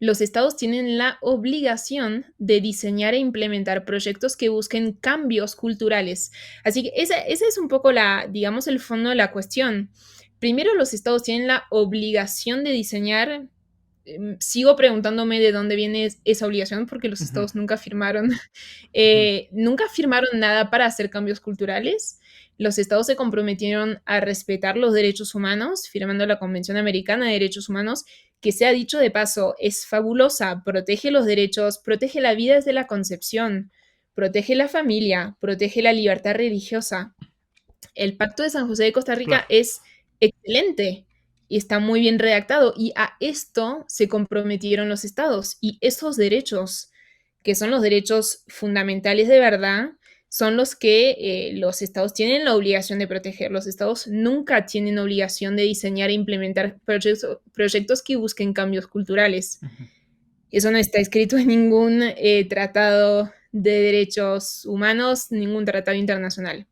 los estados tienen la obligación de diseñar e implementar proyectos que busquen cambios culturales. Así que ese es un poco digamos, el fondo de la cuestión. Primero, los estados tienen la obligación de diseñar. Sigo preguntándome de dónde viene esa obligación porque los Ujú, estados nunca firmaron, ujú. nunca firmaron nada para hacer cambios culturales. Los estados se comprometieron a respetar los derechos humanos, firmando la Convención Americana de Derechos Humanos, que sea dicho de paso, es fabulosa, protege los derechos, protege la vida desde la concepción, protege la familia, protege la libertad religiosa. El Pacto de San José de Costa Rica Claro. es excelente y está muy bien redactado y a esto se comprometieron los estados y esos derechos, que son los derechos fundamentales de verdad, son los que los estados tienen la obligación de proteger. Los estados nunca tienen obligación de diseñar e implementar proyectos que busquen cambios culturales. Ujú. Eso no está escrito en ningún tratado de derechos humanos, ningún tratado internacional.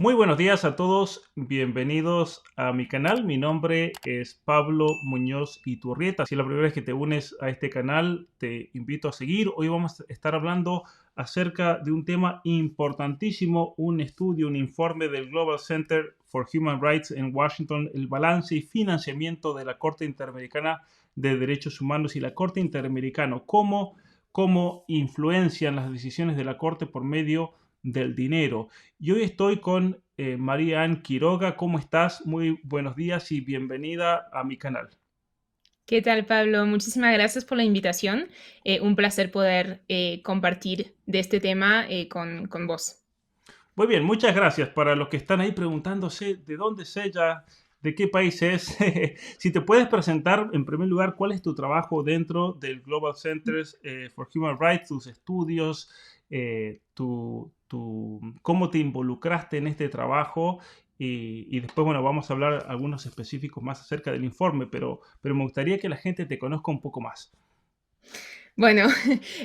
Muy buenos días a todos, bienvenidos a mi canal. Mi nombre es Pablo Muñoz Iturrieta. Si es la primera vez que te unes a este canal, te invito a seguir. Hoy vamos a estar hablando acerca de un tema importantísimo, un estudio, un informe del Global Center for Human Rights en Washington, el balance y financiamiento de la Corte Interamericana de Derechos Humanos y la Corte Interamericana, cómo influencian las decisiones de la Corte por medio del dinero. Y hoy estoy con María Ann Quiroga. ¿Cómo estás? Muy buenos días y bienvenida a mi canal. ¿Qué tal, Pablo? Muchísimas gracias por la invitación. Un placer poder compartir de este tema con vos. Muy bien, muchas gracias. Para los que están ahí preguntándose de dónde es ella, de qué país es, si te puedes presentar en primer lugar cuál es tu trabajo dentro del Global Centers for Human Rights, tus estudios, cómo te involucraste en este trabajo y después, bueno, vamos a hablar algunos específicos más acerca del informe, pero me gustaría que la gente te conozca un poco más. Bueno,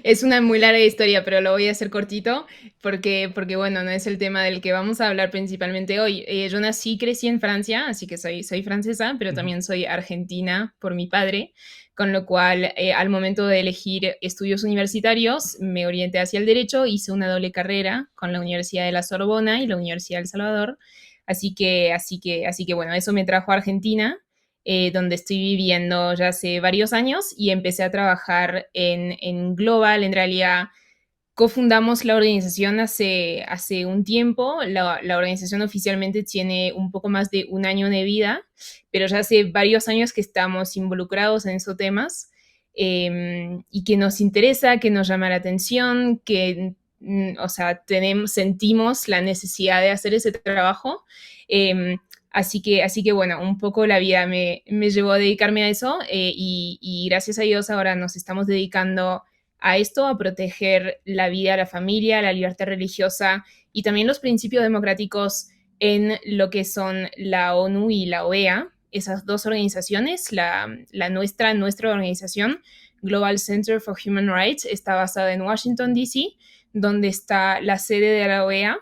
es una muy larga historia, pero lo voy a hacer cortito porque bueno, no es el tema del que vamos a hablar principalmente hoy. Yo nací y crecí en Francia, así que soy francesa, pero Ujú. también soy argentina por mi padre, con lo cual al momento de elegir estudios universitarios me orienté hacia el derecho, hice una doble carrera con la Universidad de la Sorbona y la Universidad del Salvador, así que bueno, eso me trajo a Argentina, donde estoy viviendo ya hace varios años y empecé a trabajar en Global. En realidad, cofundamos la organización hace un tiempo. La organización oficialmente tiene un poco más de un año de vida, pero ya hace varios años que estamos involucrados en esos temas y que nos interesa, que nos llama la atención, que, o sea, sentimos la necesidad de hacer ese trabajo. Eh, así que bueno, un poco la vida me llevó a dedicarme a eso y gracias a Dios ahora nos estamos dedicando a esto, a proteger la vida, la familia, la libertad religiosa y también los principios democráticos en lo que son la ONU y la OEA, esas dos organizaciones. Nuestra organización, Global Center for Human Rights, está basada en Washington, D.C., donde está la sede de la OEA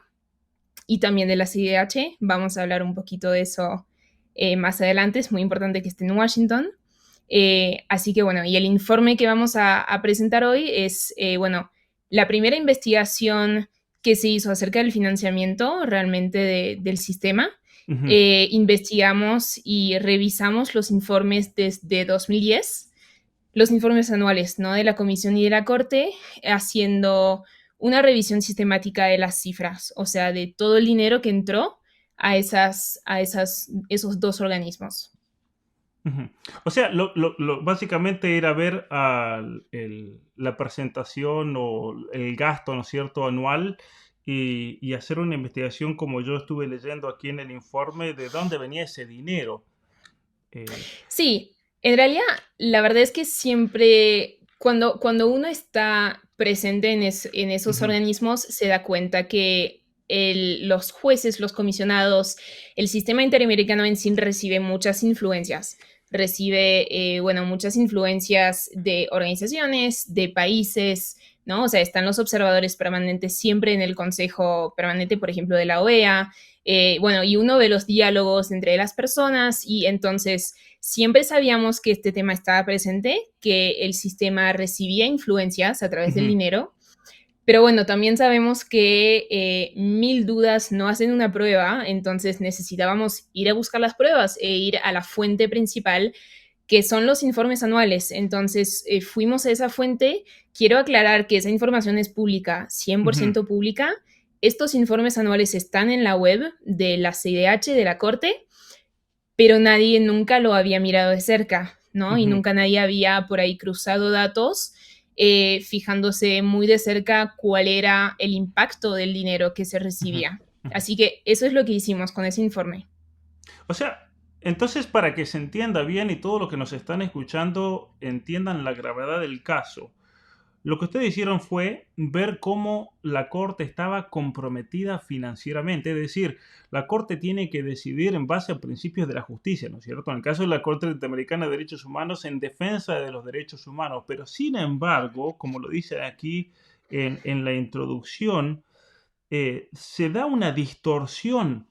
y también de la CIDH. Vamos a hablar un poquito de eso más adelante. Es muy importante que esté en Washington. Así que bueno, y el informe que vamos a presentar hoy es, bueno, la primera investigación que se hizo acerca del financiamiento realmente del sistema. Ujú. Investigamos y revisamos los informes desde 2010, los informes anuales, ¿no? De la Comisión y de la Corte, haciendo una revisión sistemática de las cifras, o sea, de todo el dinero que entró esos dos organismos. Ujú. O sea, básicamente era ver la presentación o el gasto, ¿no es cierto?, anual y hacer una investigación como yo estuve leyendo aquí en el informe de dónde venía ese dinero. Eh, Sí, en realidad, la verdad es que siempre, cuando uno está presente en esos ujú, organismos, se da cuenta que los jueces, los comisionados, el sistema interamericano en sí recibe muchas influencias. recibe, bueno, muchas influencias de organizaciones, de países, ¿no? O sea, están los observadores permanentes siempre en el Consejo Permanente, por ejemplo, de la OEA. Bueno, y uno ve los diálogos entre las personas y entonces siempre sabíamos que este tema estaba presente, que el sistema recibía influencias a través del Ujú, dinero, pero bueno, también sabemos que mil dudas no hacen una prueba, entonces necesitábamos ir a buscar las pruebas e ir a la fuente principal, que son los informes anuales. Entonces fuimos a esa fuente. Quiero aclarar que esa información es pública, ujú, 100% pública. Estos informes anuales están en la web de la CIDH, de la Corte, pero nadie nunca lo había mirado de cerca, ¿no? Y ujú, nunca nadie había por ahí cruzado datos, fijándose muy de cerca cuál era el impacto del dinero que se ujú, recibía. ujú. Así que eso es lo que hicimos con ese informe. O sea, entonces para que se entienda bien y todos los que nos están escuchando entiendan la gravedad del caso, lo que ustedes hicieron fue ver cómo la Corte estaba comprometida financieramente, es decir, la Corte tiene que decidir en base a principios de la justicia, ¿no es cierto? En el caso de la Corte Interamericana de Derechos Humanos, en defensa de los derechos humanos, pero sin embargo, como lo dice aquí en la introducción, se da una distorsión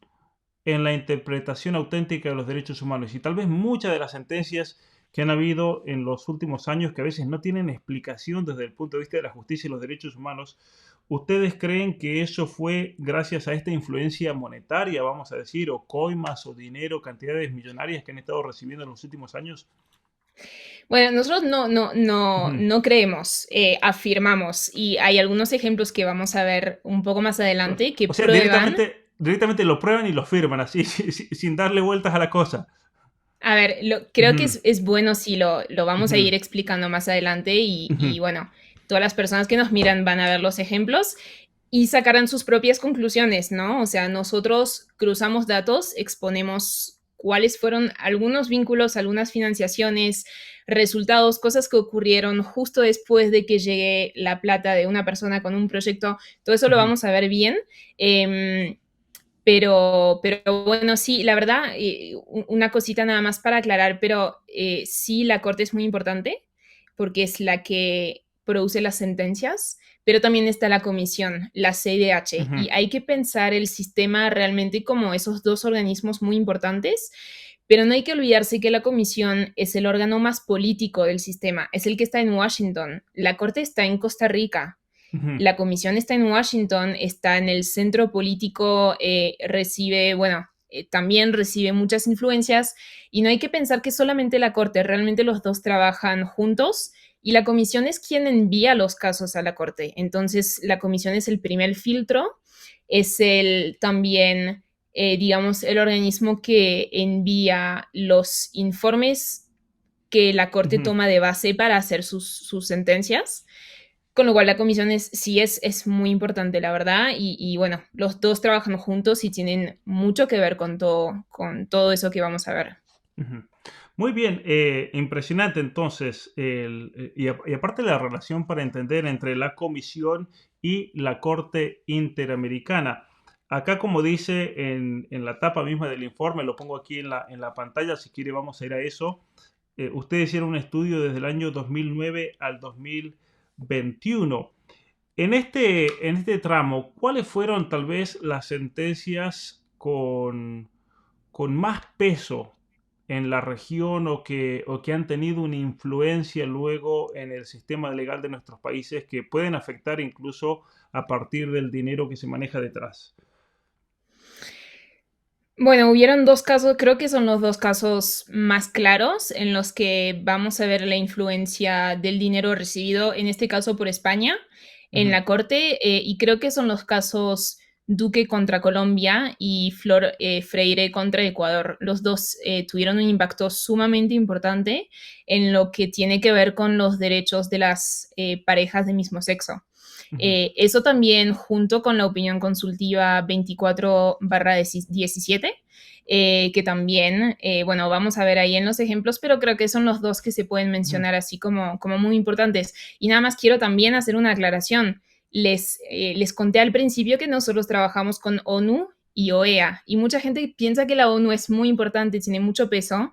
en la interpretación auténtica de los derechos humanos. Y tal vez muchas de las sentencias que han habido en los últimos años, que a veces no tienen explicación desde el punto de vista de la justicia y los derechos humanos, ¿ustedes creen que eso fue gracias a esta influencia monetaria, vamos a decir, o coimas o dinero, cantidades millonarias que han estado recibiendo en los últimos años? Bueno, nosotros Ujú. no creemos, afirmamos, y hay algunos ejemplos que vamos a ver un poco más adelante que O sea, prueban. directamente lo prueban y lo firman así, sin darle vueltas a la cosa. A ver, creo que Ujú, es bueno si lo vamos a ujú, ir explicando más adelante ujú, y bueno, todas las personas que nos miran van a ver los ejemplos y sacarán sus propias conclusiones, ¿no? O sea, nosotros cruzamos datos, exponemos cuáles fueron algunos vínculos, algunas financiaciones, resultados, cosas que ocurrieron justo después de que llegue la plata de una persona con un proyecto. Todo eso lo ujú, vamos a ver bien. Pero bueno, sí, la verdad, una cosita nada más para aclarar, pero sí, la Corte es muy importante porque es la que produce las sentencias, pero también está la comisión, la CIDH, ujú, y hay que pensar el sistema realmente como esos dos organismos muy importantes, pero no hay que olvidarse que la comisión es el órgano más político del sistema, es el que está en Washington, la Corte está en Costa Rica. ujú, La comisión está en Washington, está en el centro político, recibe, bueno, también recibe muchas influencias y no hay que pensar que solamente la Corte, realmente los dos trabajan juntos y la comisión es quien envía los casos a la Corte. Entonces, la comisión es el primer filtro, es el también, digamos, el organismo que envía los informes que la Corte ujú. toma de base para hacer sus sentencias. Con lo cual la comisión es muy importante, la verdad, y bueno, los dos trabajan juntos y tienen mucho que ver con todo eso que vamos a ver. Ujú. Muy bien, impresionante entonces, y aparte la relación para entender entre la Comisión y la Corte Interamericana. Acá, como dice en la tapa misma del informe, lo pongo aquí en la pantalla, si quiere vamos a ir a eso. Ustedes hicieron un estudio desde el año 2009 al 2021. En este tramo, ¿cuáles fueron tal vez las sentencias con más peso en la región o que han tenido una influencia luego en el sistema legal de nuestros países que pueden afectar incluso a partir del dinero que se maneja detrás? Bueno, hubieron dos casos, creo que son los dos casos más claros en los que vamos a ver la influencia del dinero recibido, en este caso por España, en Ujú, la Corte, y creo que son los casos Duque contra Colombia y Flor Freire contra Ecuador. Los dos tuvieron un impacto sumamente importante en lo que tiene que ver con los derechos de las parejas de mismo sexo. ujú, Eso también junto con la opinión consultiva 24/17, que también, bueno, vamos a ver ahí en los ejemplos, pero creo que son los dos que se pueden ujú, mencionar así como muy importantes. Y nada más quiero también hacer una aclaración. Les conté al principio que nosotros trabajamos con ONU y OEA, y mucha gente piensa que la ONU es muy importante, tiene mucho peso,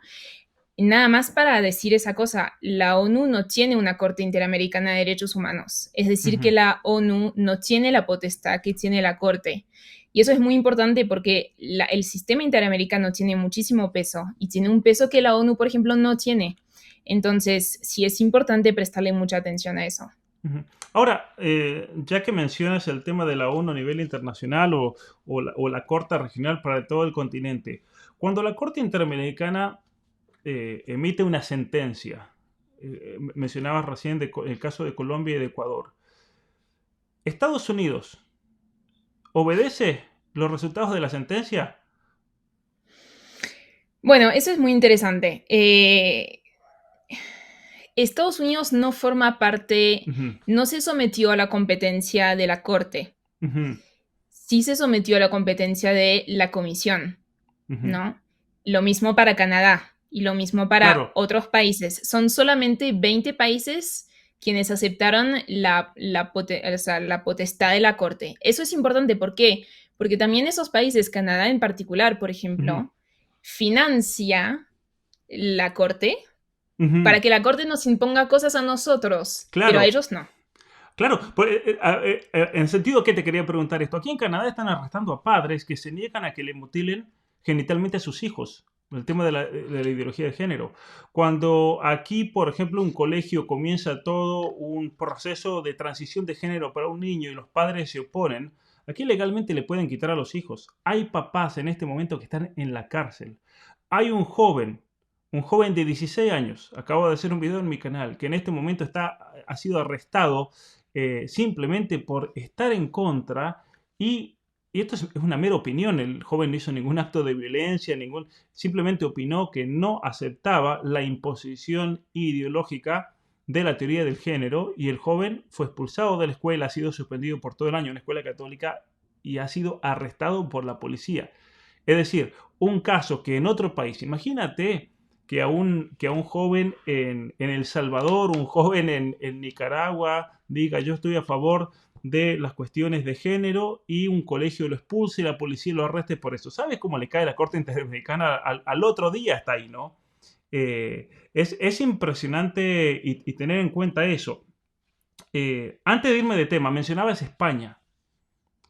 nada más para decir esa cosa, la ONU no tiene una Corte Interamericana de Derechos Humanos. Es decir, que Ujú, la ONU no tiene la potestad que tiene la Corte. Y eso es muy importante porque el sistema interamericano tiene muchísimo peso y tiene un peso que la ONU, por ejemplo, no tiene. Entonces, sí es importante prestarle mucha atención a eso. ujú. Ahora, ya que mencionas el tema de la ONU a nivel internacional o la Corte Regional para todo el continente, cuando la Corte Interamericana emite una sentencia, mencionabas recién el caso de Colombia y de Ecuador, ¿Estados Unidos obedece los resultados de la sentencia? Bueno, eso es muy interesante. Estados Unidos no forma parte, Ujú, no se sometió a la competencia de la Corte, ujú, sí se sometió a la competencia de la Comisión, ujú. ¿no? Lo mismo para Canadá y lo mismo para Claro. otros países. Son solamente 20 países quienes aceptaron o sea, la potestad de la Corte. Eso es importante, ¿por qué? Porque también esos países, Canadá en particular, por Ujú, ejemplo, financia la Corte ujú. para que la Corte nos imponga cosas a nosotros, pero a Claro, ellos no. claro. En el sentido que te quería preguntar esto, aquí en Canadá están arrestando a padres que se niegan a que le mutilen genitalmente a sus hijos. El tema de la ideología de género. Cuando aquí, por ejemplo, un colegio comienza todo un proceso de transición de género para un niño y los padres se oponen, aquí legalmente le pueden quitar a los hijos. Hay papás en este momento que están en la cárcel. Hay un joven de 16 años, acabo de hacer un video en mi canal, que en este momento ha sido arrestado simplemente por estar en contra y esto es una mera opinión, el joven no hizo ningún acto de violencia, simplemente opinó que no aceptaba la imposición ideológica de la teoría del género y el joven fue expulsado de la escuela, ha sido suspendido por todo el año en una escuela católica y ha sido arrestado por la policía. Es decir, un caso que en otro país, imagínate que a un joven en El Salvador, un joven en Nicaragua, diga yo estoy a favor de las cuestiones de género y un colegio lo expulse y la policía lo arreste por eso. ¿Sabes cómo le cae la Corte Interamericana al otro día? Está ahí, ¿no? Es impresionante y tener en cuenta eso. Antes de irme de tema, mencionabas España.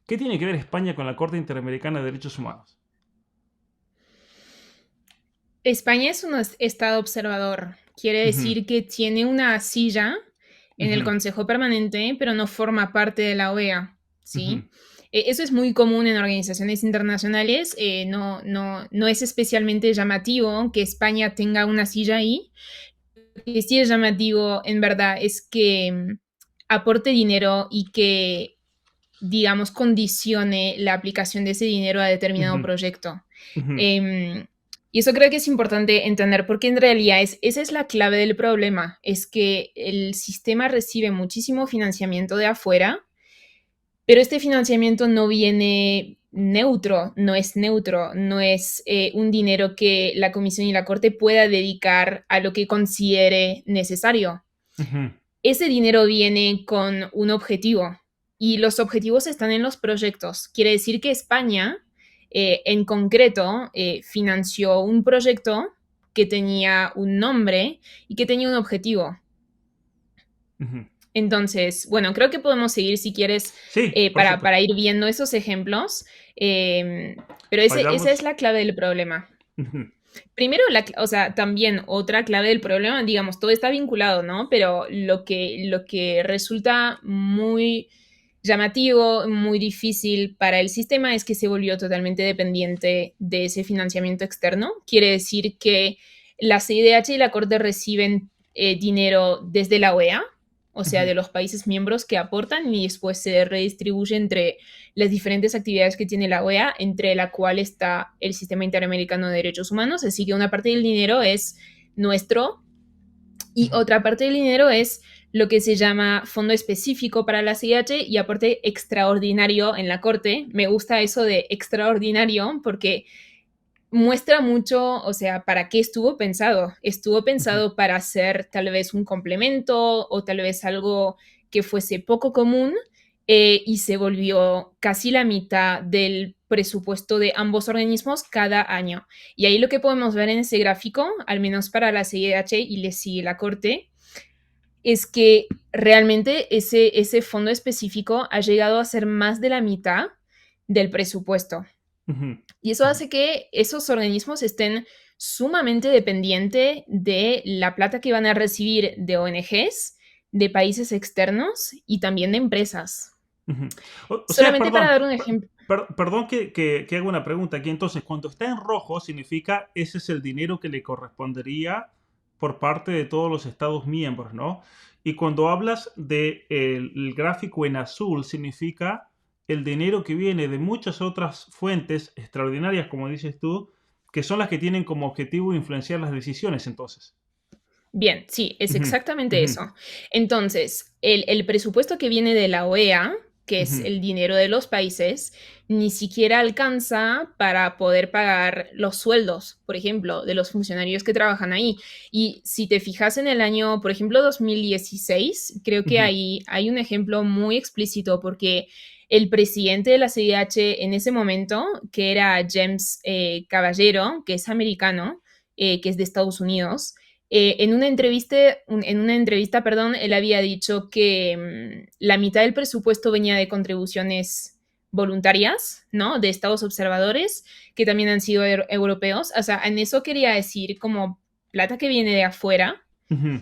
¿Qué tiene que ver España con la Corte Interamericana de Derechos Humanos? España es un estado observador. Quiere Ujú, decir que tiene una silla en el ujú, Consejo Permanente, pero no forma parte de la OEA, ujú, ¿sí? Eso es muy común en organizaciones internacionales. No es especialmente llamativo que España tenga una silla ahí. Lo que sí es llamativo, en verdad, es que aporte dinero y que, digamos, condicione la aplicación de ese dinero a determinado ujú, proyecto. ujú, Eh, y eso creo que es importante entender porque en realidad esa es la clave del problema, es que el sistema recibe muchísimo financiamiento de afuera, pero este financiamiento no viene neutro, no es un dinero que la Comisión y la Corte pueda dedicar a lo que considere necesario. ujú, Ese dinero viene con un objetivo y los objetivos están en los proyectos. Quiere decir que España, en concreto, financió un proyecto que tenía un nombre y que tenía un objetivo. ujú. Entonces, bueno, creo que podemos seguir si quieres Sí, por supuesto. para ir viendo esos ejemplos, pero esa es Vayamos. la clave del problema. Ujú, Primero, o sea, también otra clave del problema, digamos, todo está vinculado, ¿no? Pero lo que resulta muy llamativo, muy difícil para el sistema es que se volvió totalmente dependiente de ese financiamiento externo. Quiere decir que la CIDH y la Corte reciben dinero desde la OEA, o sea, ujú, de los países miembros que aportan y después se redistribuye entre las diferentes actividades que tiene la OEA, entre la cual está el Sistema Interamericano de Derechos Humanos. Así que una parte del dinero es nuestro y ujú, otra parte del dinero es lo que se llama fondo específico para la CIH y aporte extraordinario en la Corte. Me gusta eso de extraordinario porque muestra mucho, o sea, para qué estuvo pensado. Estuvo ujú, pensado para ser tal vez un complemento o tal vez algo que fuese poco común y se volvió casi la mitad del presupuesto de ambos organismos cada año. Y ahí lo que podemos ver en ese gráfico, al menos para la CIDH y le sigue la Corte, es que realmente ese fondo específico ha llegado a ser más de la mitad del presupuesto. Ujú, Y eso ujú, hace que esos organismos estén sumamente dependientes de la plata que van a recibir de ONGs, de países externos y también de empresas. ujú. O sea, Solamente para perdón, dar un ejemplo. perdón que haga una pregunta aquí. Entonces, cuando está en rojo, significa ese es el dinero que le correspondería por parte de todos los Estados miembros, ¿no? Y cuando hablas de el gráfico en azul, significa el dinero que viene de muchas otras fuentes extraordinarias, como dices tú, que son las que tienen como objetivo influenciar las decisiones, entonces. Bien, sí, es Ujú, exactamente ujú, eso. Entonces, el presupuesto que viene de la OEA, que es ujú, el dinero de los países, ni siquiera alcanza para poder pagar los sueldos, por ejemplo, de los funcionarios que trabajan ahí. Y si te fijas en el año, por ejemplo, 2016, creo que ujú, ahí hay un ejemplo muy explícito porque el presidente de la CIDH en ese momento, que era James Caballero, que es americano, que es de Estados Unidos, en una entrevista, perdón, él había dicho que la mitad del presupuesto venía de contribuciones voluntarias, ¿no? De estados observadores, que también han sido europeos. O sea, en eso quería decir como plata que viene de afuera. ujú,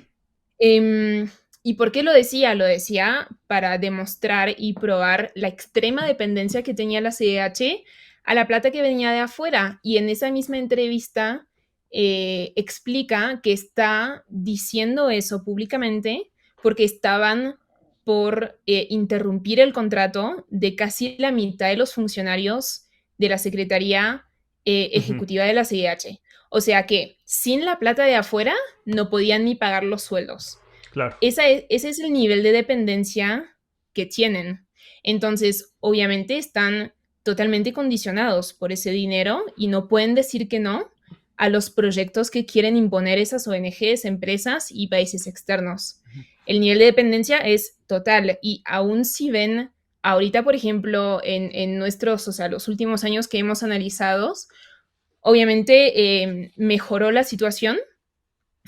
Eh, ¿Y por qué lo decía? Lo decía para demostrar y probar la extrema dependencia que tenía la CDH a la plata que venía de afuera. Y en esa misma entrevista explica que está diciendo eso públicamente porque estaban por interrumpir el contrato de casi la mitad de los funcionarios de la Secretaría ujú. Ejecutiva de la CIDH. O sea que sin la plata de afuera no podían ni pagar los sueldos. Claro. Ese es el nivel de dependencia que tienen. Entonces, obviamente están totalmente condicionados por ese dinero y no pueden decir que no a los proyectos que quieren imponer esas ONGs, empresas y países externos. El nivel de dependencia es total y aún si ven ahorita, por ejemplo, en nuestros, o sea, los últimos años que hemos analizado, obviamente mejoró la situación,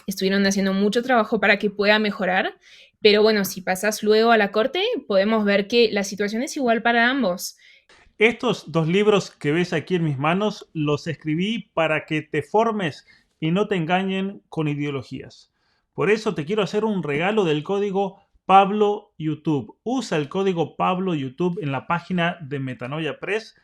estuvieron haciendo mucho trabajo para que pueda mejorar, pero bueno, si pasas luego a la corte, podemos ver que la situación es igual para ambos. Estos dos libros que ves aquí en mis manos los escribí para que te formes y no te engañen con ideologías. Por eso te quiero hacer un regalo del código Pablo YouTube. Usa el código Pablo YouTube en la página de Metanoia Press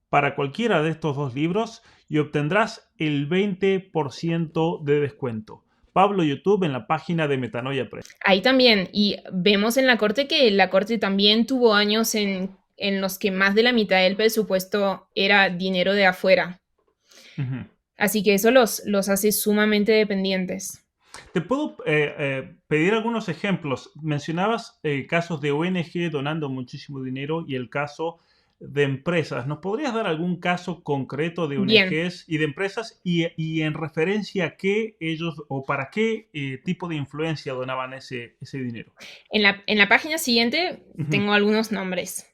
para cualquiera de estos dos libros y obtendrás el 20% de descuento. Pablo YouTube en la página de Metanoia Press. Ahí también, y vemos en la corte que la corte también tuvo años en los que más de la mitad del presupuesto era dinero de afuera. Ujú. Así que eso los hace sumamente dependientes. Te puedo pedir algunos ejemplos. Mencionabas casos de ONG donando muchísimo dinero y el caso de empresas. ¿Nos podrías dar algún caso concreto de Bien, ONGs y de empresas y en referencia a qué ellos o para qué tipo de influencia donaban ese dinero? en la página siguiente Ujú, tengo algunos nombres.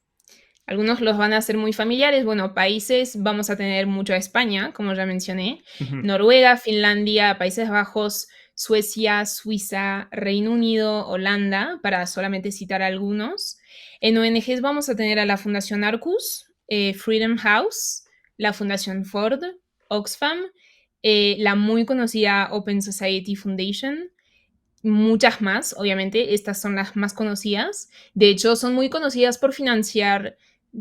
Algunos los van a ser muy familiares. Bueno, países, vamos a tener mucho a España, como ya mencioné, ujú. Noruega, Finlandia, Países Bajos, Suecia, Suiza, Reino Unido, Holanda, para solamente citar algunos. En ONGs vamos a tener a la Fundación Arcus, Freedom House, la Fundación Ford, Oxfam, la muy conocida Open Society Foundation, muchas más, obviamente, estas son las más conocidas. De hecho, son muy conocidas por financiar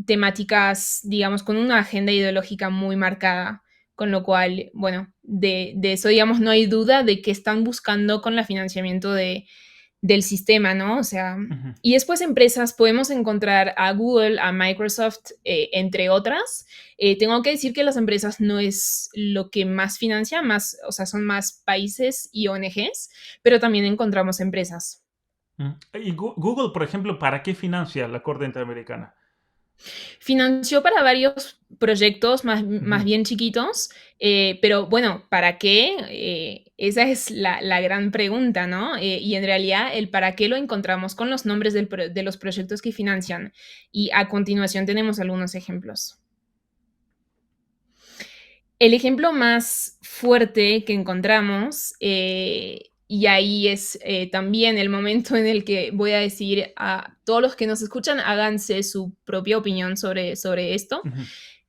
temáticas, digamos, con una agenda ideológica muy marcada, con lo cual, bueno, de eso, digamos, no hay duda de que están buscando con el financiamiento del sistema, ¿no? O sea, Ujú. y después empresas, podemos encontrar a Google, a Microsoft, entre otras. Tengo que decir que las empresas no es lo que más financia, más, o sea, son más países y ONGs, pero también encontramos empresas. Y Google, por ejemplo, ¿para qué financia la Corte Interamericana? Financió para varios proyectos más Ujú. bien chiquitos, pero bueno, ¿para qué? Esa es la gran pregunta, ¿no? Y en realidad el para qué lo encontramos con los nombres de los proyectos que financian. Y a continuación tenemos algunos ejemplos. El ejemplo más fuerte que encontramos, y ahí es también el momento en el que voy a decir a todos los que nos escuchan, háganse su propia opinión sobre esto. Ujú,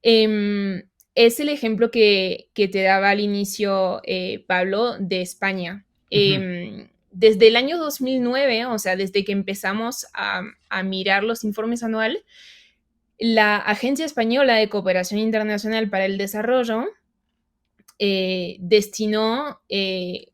Em, es el ejemplo que te daba al inicio, Pablo, de España. ujú, Desde el año 2009, o sea, desde que empezamos a mirar los informes anuales, la Agencia Española de Cooperación Internacional para el Desarrollo eh, destinó, eh,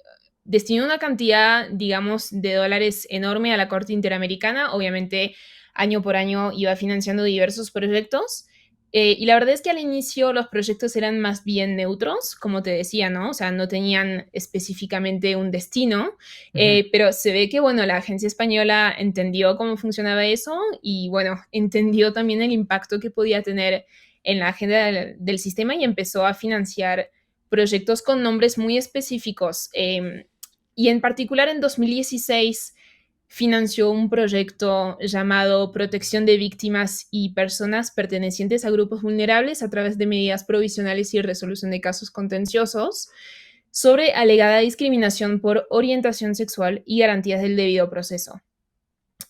destinó una cantidad, digamos, de dólares enorme a la Corte Interamericana. Obviamente, año por año iba financiando diversos proyectos. Y la verdad es que al inicio los proyectos eran más bien neutros, como te decía, ¿no? O sea, no tenían específicamente un destino, ujú. pero se ve que, bueno, la agencia española entendió cómo funcionaba eso y, bueno, entendió también el impacto que podía tener en la agenda del sistema y empezó a financiar proyectos con nombres muy específicos. Y en particular en 2016 financió un proyecto llamado Protección de Víctimas y Personas Pertenecientes a Grupos Vulnerables a través de medidas provisionales y resolución de casos contenciosos sobre alegada discriminación por orientación sexual y garantías del debido proceso.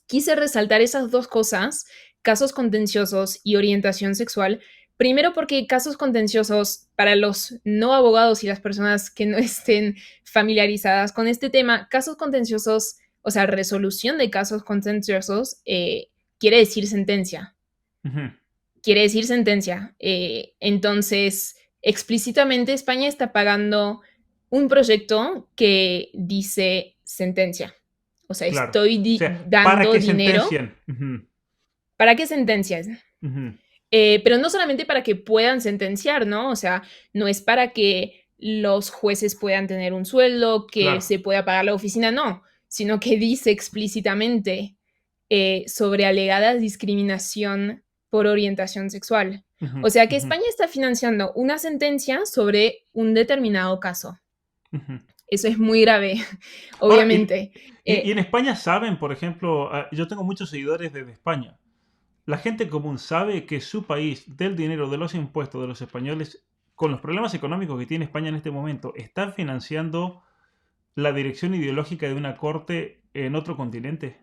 Quise resaltar esas dos cosas, casos contenciosos y orientación sexual, primero porque casos contenciosos para los no abogados y las personas que no estén familiarizadas con este tema, casos contenciosos, o sea, resolución de casos contenciosos, quiere decir sentencia. Ujú. Quiere decir sentencia. Entonces, explícitamente España está pagando un proyecto que dice sentencia. O sea, Claro. estoy O sea, para dando que dinero. sentencien. Ujú, ¿Para qué sentencias? ujú. Pero no solamente para que puedan sentenciar, ¿no? O sea, no es para que los jueces puedan tener un sueldo, que Claro. se pueda pagar la oficina, no, sino que dice explícitamente sobre alegada discriminación por orientación sexual. Ujú, O sea que ujú, España está financiando una sentencia sobre un determinado caso. ujú. Eso es muy grave, Ahora, obviamente. y en España saben, por ejemplo, yo tengo muchos seguidores desde España. La gente común sabe que su país, del dinero de los impuestos de los españoles, con los problemas económicos que tiene España en este momento, está financiando la dirección ideológica de una corte en otro continente.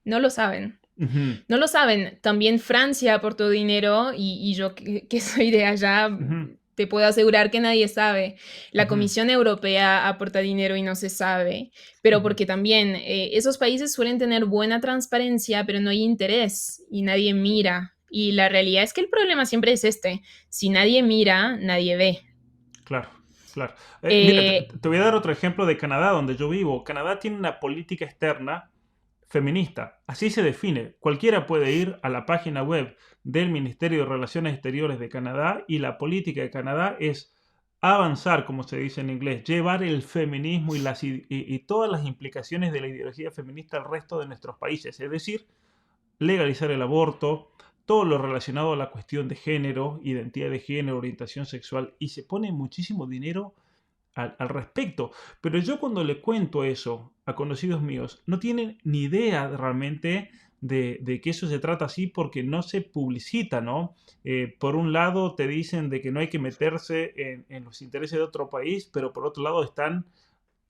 No lo saben. Ujú, No lo saben. También Francia aportó dinero y yo que soy de allá, ujú, te puedo asegurar que nadie sabe. La ujú, Comisión Europea aporta dinero y no se sabe, pero ujú. porque también esos países suelen tener buena transparencia, pero no hay interés y nadie mira. Y la realidad es que el problema siempre es este. Si nadie mira, nadie ve. Claro, claro. Mira, Eh, te voy a dar otro ejemplo de Canadá, donde yo vivo. Canadá tiene una política externa feminista. Así se define. Cualquiera puede ir a la página web del Ministerio de Relaciones Exteriores de Canadá y la política de Canadá es avanzar, como se dice en inglés, llevar el feminismo y todas las implicaciones de la ideología feminista al resto de nuestros países. Es decir, legalizar el aborto, todo lo relacionado a la cuestión de género, identidad de género, orientación sexual, y se pone muchísimo dinero al respecto. Pero yo cuando le cuento eso a conocidos míos, no tienen ni idea realmente de que eso se trata así porque no se publicita, ¿no? Por un lado te dicen de que no hay que meterse en los intereses de otro país, pero por otro lado están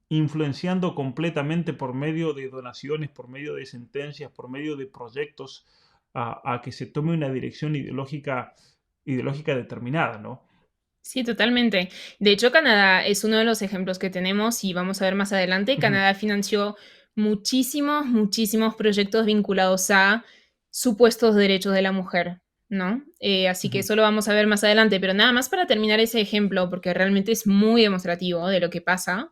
influenciando completamente por medio de donaciones, por medio de sentencias, por medio de proyectos, a que se tome una dirección ideológica determinada, ¿no? Sí, totalmente. De hecho, Canadá es uno de los ejemplos que tenemos y vamos a ver más adelante. Ujú, Canadá financió muchísimos, muchísimos proyectos vinculados a supuestos derechos de la mujer, ¿no? Así que ujú, eso lo vamos a ver más adelante, pero nada más para terminar ese ejemplo, porque realmente es muy demostrativo de lo que pasa.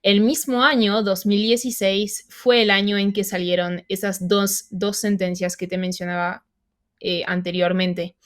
El mismo año, 2016, fue el año en que salieron esas dos sentencias que te mencionaba anteriormente.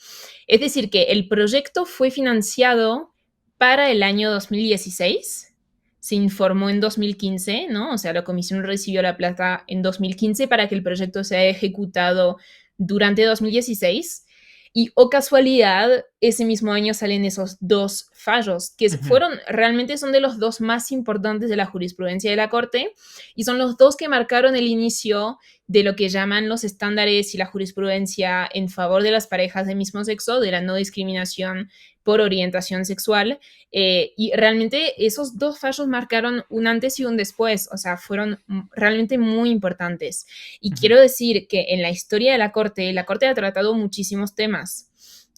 Es decir, que el proyecto fue financiado para el año 2016, se informó en 2015, ¿no? O sea, la comisión recibió la plata en 2015 para que el proyecto sea ejecutado durante 2016. Y, o casualidad, ese mismo año salen esos dos fallos, que ujú. fueron, realmente son de los dos más importantes de la jurisprudencia de la Corte, y son los dos que marcaron el inicio de lo que llaman los estándares y la jurisprudencia en favor de las parejas de mismo sexo, de la no discriminación por orientación sexual. Y realmente esos dos fallos marcaron un antes y un después, o sea, fueron realmente muy importantes. Y Ujú, quiero decir que en la historia de la Corte ha tratado muchísimos temas.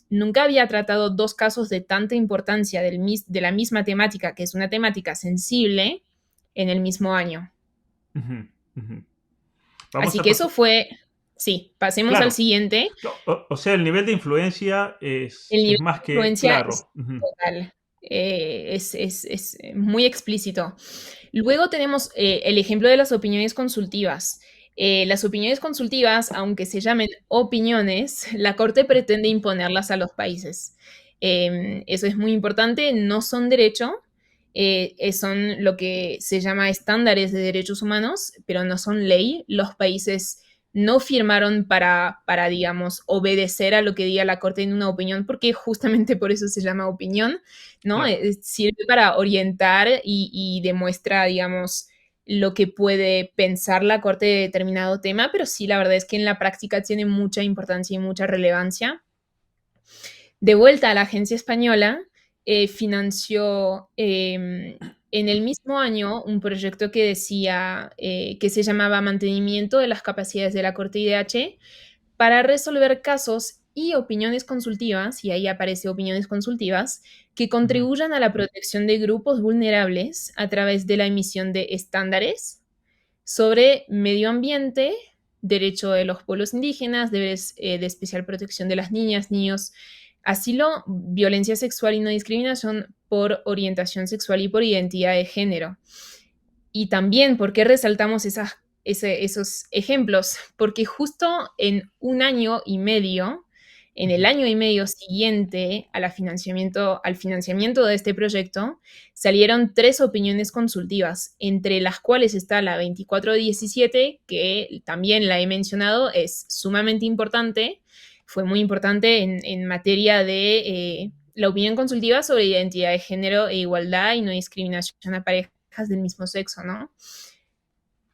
Nunca había tratado dos casos de tanta importancia de la misma temática, que es una temática sensible, en el mismo año. ujú, ujú. Vamos Así a que eso pasar. fue, sí, pasemos al Claro. siguiente. O sea, el nivel de influencia El es nivel más de que influencia es claro. Ujú, total, es muy explícito. Luego tenemos el ejemplo de las opiniones consultivas. Las opiniones consultivas, aunque se llamen opiniones, la Corte pretende imponerlas a los países. Eso es muy importante, no son derecho, son lo que se llama estándares de derechos humanos, pero no son ley. Los países no firmaron digamos, obedecer a lo que diga la Corte en una opinión, porque justamente por eso se llama opinión, ¿no? claro. Sirve para orientar y demuestra, digamos, lo que puede pensar la Corte de determinado tema, pero sí, la verdad es que en la práctica tiene mucha importancia y mucha relevancia. De vuelta a la agencia española, financió en el mismo año un proyecto que decía, que se llamaba Mantenimiento de las capacidades de la Corte IDH para resolver casos y opiniones consultivas, y ahí aparece opiniones consultivas, que Ujú, contribuyan a la protección de grupos vulnerables a través de la emisión de estándares sobre medio ambiente, derecho de los pueblos indígenas, deberes de especial protección de las niñas, niños, asilo, violencia sexual y no discriminación por orientación sexual y por identidad de género. Y también, ¿por qué resaltamos esos ejemplos? Porque justo en un año y medio, en el ujú, año y medio siguiente al financiamiento de este proyecto, salieron tres opiniones consultivas, entre las cuales está la 2417, que también la he mencionado, es sumamente importante, fue muy importante en materia de la opinión consultiva sobre identidad de género e igualdad y no discriminación a parejas del mismo sexo, ¿no?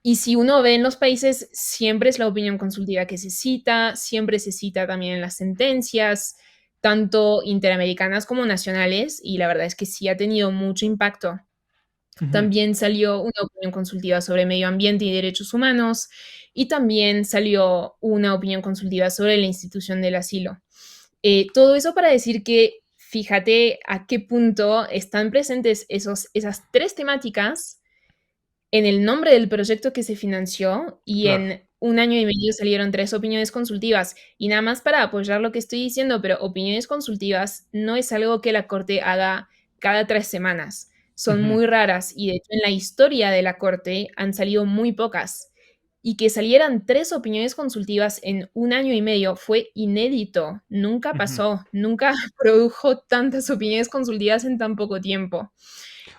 Y si uno ve en los países, siempre es la opinión consultiva que se cita, siempre se cita también en las sentencias, tanto interamericanas como nacionales, y la verdad es que sí ha tenido mucho impacto. ujú. También salió una opinión consultiva sobre medio ambiente y derechos humanos, y también salió una opinión consultiva sobre la institución del asilo. Todo eso para decir que fíjate a qué punto están presentes esas tres temáticas en el nombre del proyecto que se financió y Claro. en un año y medio salieron tres opiniones consultivas. Y nada más para apoyar lo que estoy diciendo, pero opiniones consultivas no es algo que la Corte haga cada 3 semanas. Son Ujú, muy raras y de hecho en la historia de la Corte han salido muy pocas. Y que salieran tres opiniones consultivas en un año y medio fue inédito. Nunca ujú. pasó, nunca produjo tantas opiniones consultivas en tan poco tiempo.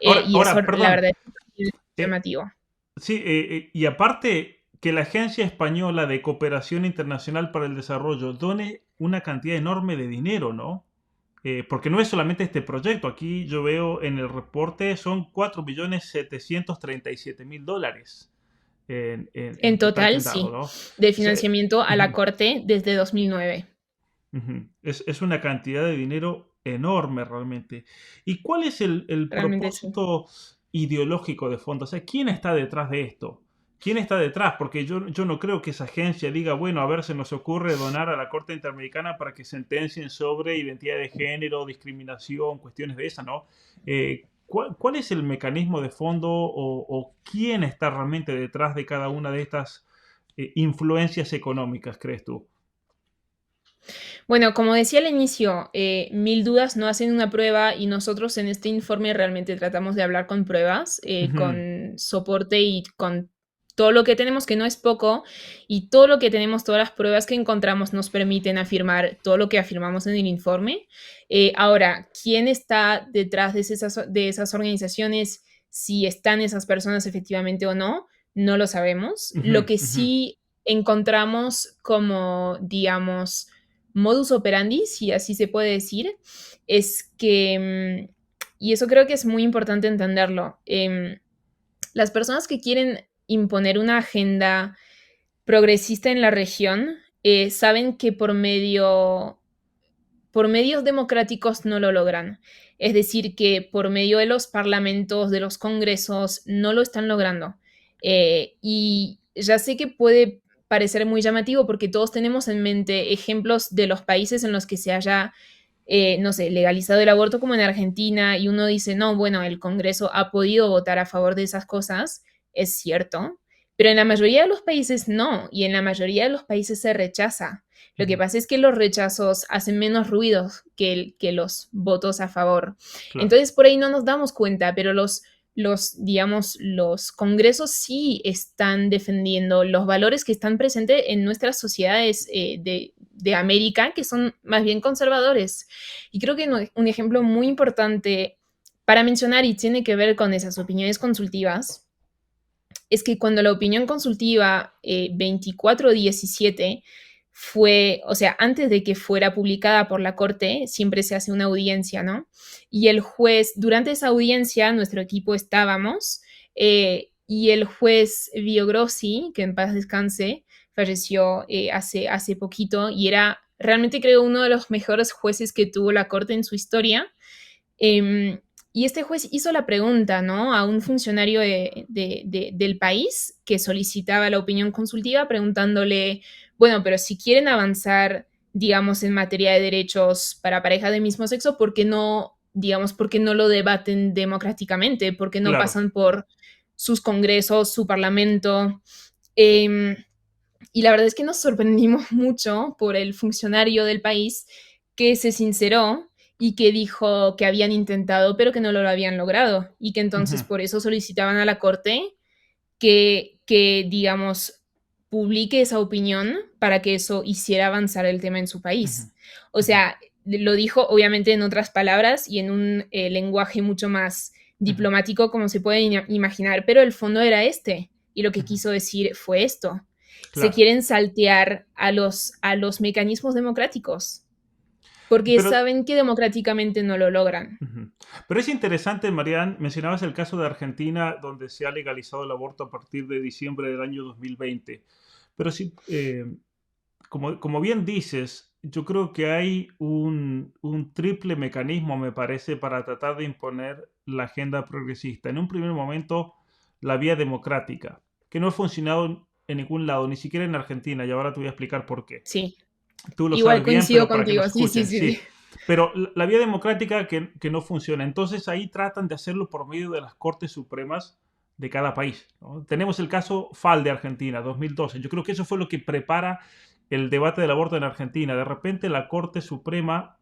Y eso, la Perdón. verdad, es eh, llamativo. sí, y aparte que la Agencia Española de Cooperación Internacional para el Desarrollo done una cantidad enorme de dinero, ¿no? Porque no es solamente este proyecto, aquí yo veo en el reporte son 4.737.000 dólares en En total que total, han dado, sí, ¿no? O de sea, financiamiento a la ujú, Corte desde 2009. ujú. Es una cantidad de dinero enorme realmente. ¿Y cuál es el Realmente sí. propósito ideológico de fondo? O sea, ¿quién está detrás de esto? ¿Quién está detrás? Porque yo no creo que esa agencia diga, bueno, a ver, se nos ocurre donar a la Corte Interamericana para que sentencien sobre identidad de género, discriminación, cuestiones de esa, ¿no? ¿Cuál es el mecanismo de fondo o quién está realmente detrás de cada una de estas influencias económicas, crees tú? Bueno, como decía al inicio, mil dudas no hacen una prueba y nosotros en este informe realmente tratamos de hablar con pruebas, Ujú, con soporte y con todo lo que tenemos, que no es poco, y todo lo que tenemos, todas las pruebas que encontramos nos permiten afirmar todo lo que afirmamos en el informe. Ahora, ¿quién está detrás de esas organizaciones? Si están esas personas efectivamente o no, no lo sabemos. ujú, Lo que ujú. sí encontramos como, digamos, modus operandi, si así se puede decir, es que, y eso creo que es muy importante entenderlo, las personas que quieren imponer una agenda progresista en la región saben que por medio por medios democráticos no lo logran. Es decir, que por medio de los parlamentos, de los congresos, no lo están logrando. Y ya sé que puede parecer muy llamativo porque todos tenemos en mente ejemplos de los países en los que se haya, no sé, legalizado el aborto como en Argentina y uno dice, no, bueno, el Congreso ha podido votar a favor de esas cosas, es cierto, pero en la mayoría de los países no, y en la mayoría de los países se rechaza. Lo que Ujú. pasa es que los rechazos hacen menos ruido que los votos a favor. Claro. Entonces, por ahí no nos damos cuenta, pero digamos, los congresos sí están defendiendo los valores que están presentes en nuestras sociedades de América, que son más bien conservadores. Y creo que un ejemplo muy importante para mencionar y tiene que ver con esas opiniones consultivas es que cuando la opinión consultiva 2417 fue, o sea, antes de que fuera publicada por la Corte, siempre se hace una audiencia, ¿no? Y el juez, durante esa audiencia, nuestro equipo estábamos, y el juez Viogrossi, que en paz descanse, falleció hace poquito y era realmente creo uno de los mejores jueces que tuvo la Corte en su historia. Y este juez hizo la pregunta, ¿no? A un funcionario del país que solicitaba la opinión consultiva, preguntándole, bueno, pero si quieren avanzar, digamos, en materia de derechos para parejas de mismo sexo, ¿por qué no, digamos, por qué no lo debaten democráticamente? ¿Por qué no Claro. pasan por sus congresos, su parlamento? Eh, y la verdad es que nos sorprendimos mucho por el funcionario del país que se sinceró y que dijo que habían intentado pero que no lo habían logrado y que entonces Ujú, por eso solicitaban a la corte digamos, publique esa opinión para que eso hiciera avanzar el tema en su ujú, país. O ujú, sea, lo dijo obviamente en otras palabras y en un lenguaje mucho más ujú, diplomático como se puede imaginar, pero el fondo era este y lo que ujú. quiso decir fue esto. Se Claro. quieren saltear a los mecanismos democráticos porque Pero saben que democráticamente no lo logran. ujú. Pero es interesante, Marian, mencionabas el caso de Argentina, donde se ha legalizado el aborto a partir de diciembre del año 2020. Pero sí, como bien dices, yo creo que hay un triple mecanismo, me parece, para tratar de imponer la agenda progresista. En un primer momento, la vía democrática, que no ha funcionado en ningún lado, ni siquiera en Argentina, y ahora te voy a explicar por qué. Sí, Tú lo igual sabes bien, coincido pero para que nos contigo. Sí, sí, escuchen, sí, sí. sí. Pero la vía democrática que no funciona. Entonces ahí tratan de hacerlo por medio de las Cortes Supremas de cada país, ¿no? Tenemos el caso FAL de Argentina, 2012. Yo creo que eso fue lo que prepara el debate del aborto en Argentina. De repente la Corte Suprema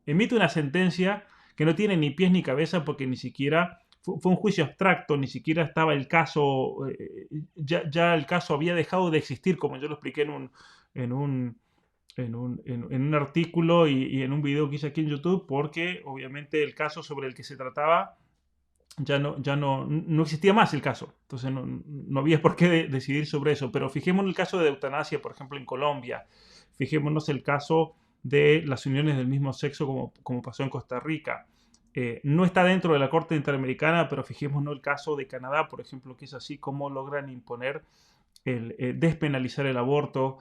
emite una sentencia que no tiene ni pies ni cabeza porque ni siquiera fue un juicio abstracto, ni siquiera estaba el caso, ya el caso había dejado de existir, como yo lo expliqué en un, en un artículo y en un video que hice aquí en YouTube, porque obviamente el caso sobre el que se trataba no existía más el caso. Entonces no había por qué decidir sobre eso. Pero fijémonos el caso de eutanasia, por ejemplo, en Colombia. Fijémonos el caso de las uniones del mismo sexo, como pasó en Costa Rica. No está dentro de la Corte Interamericana, pero fijémonos el caso de Canadá, por ejemplo, que es así como logran imponer despenalizar el aborto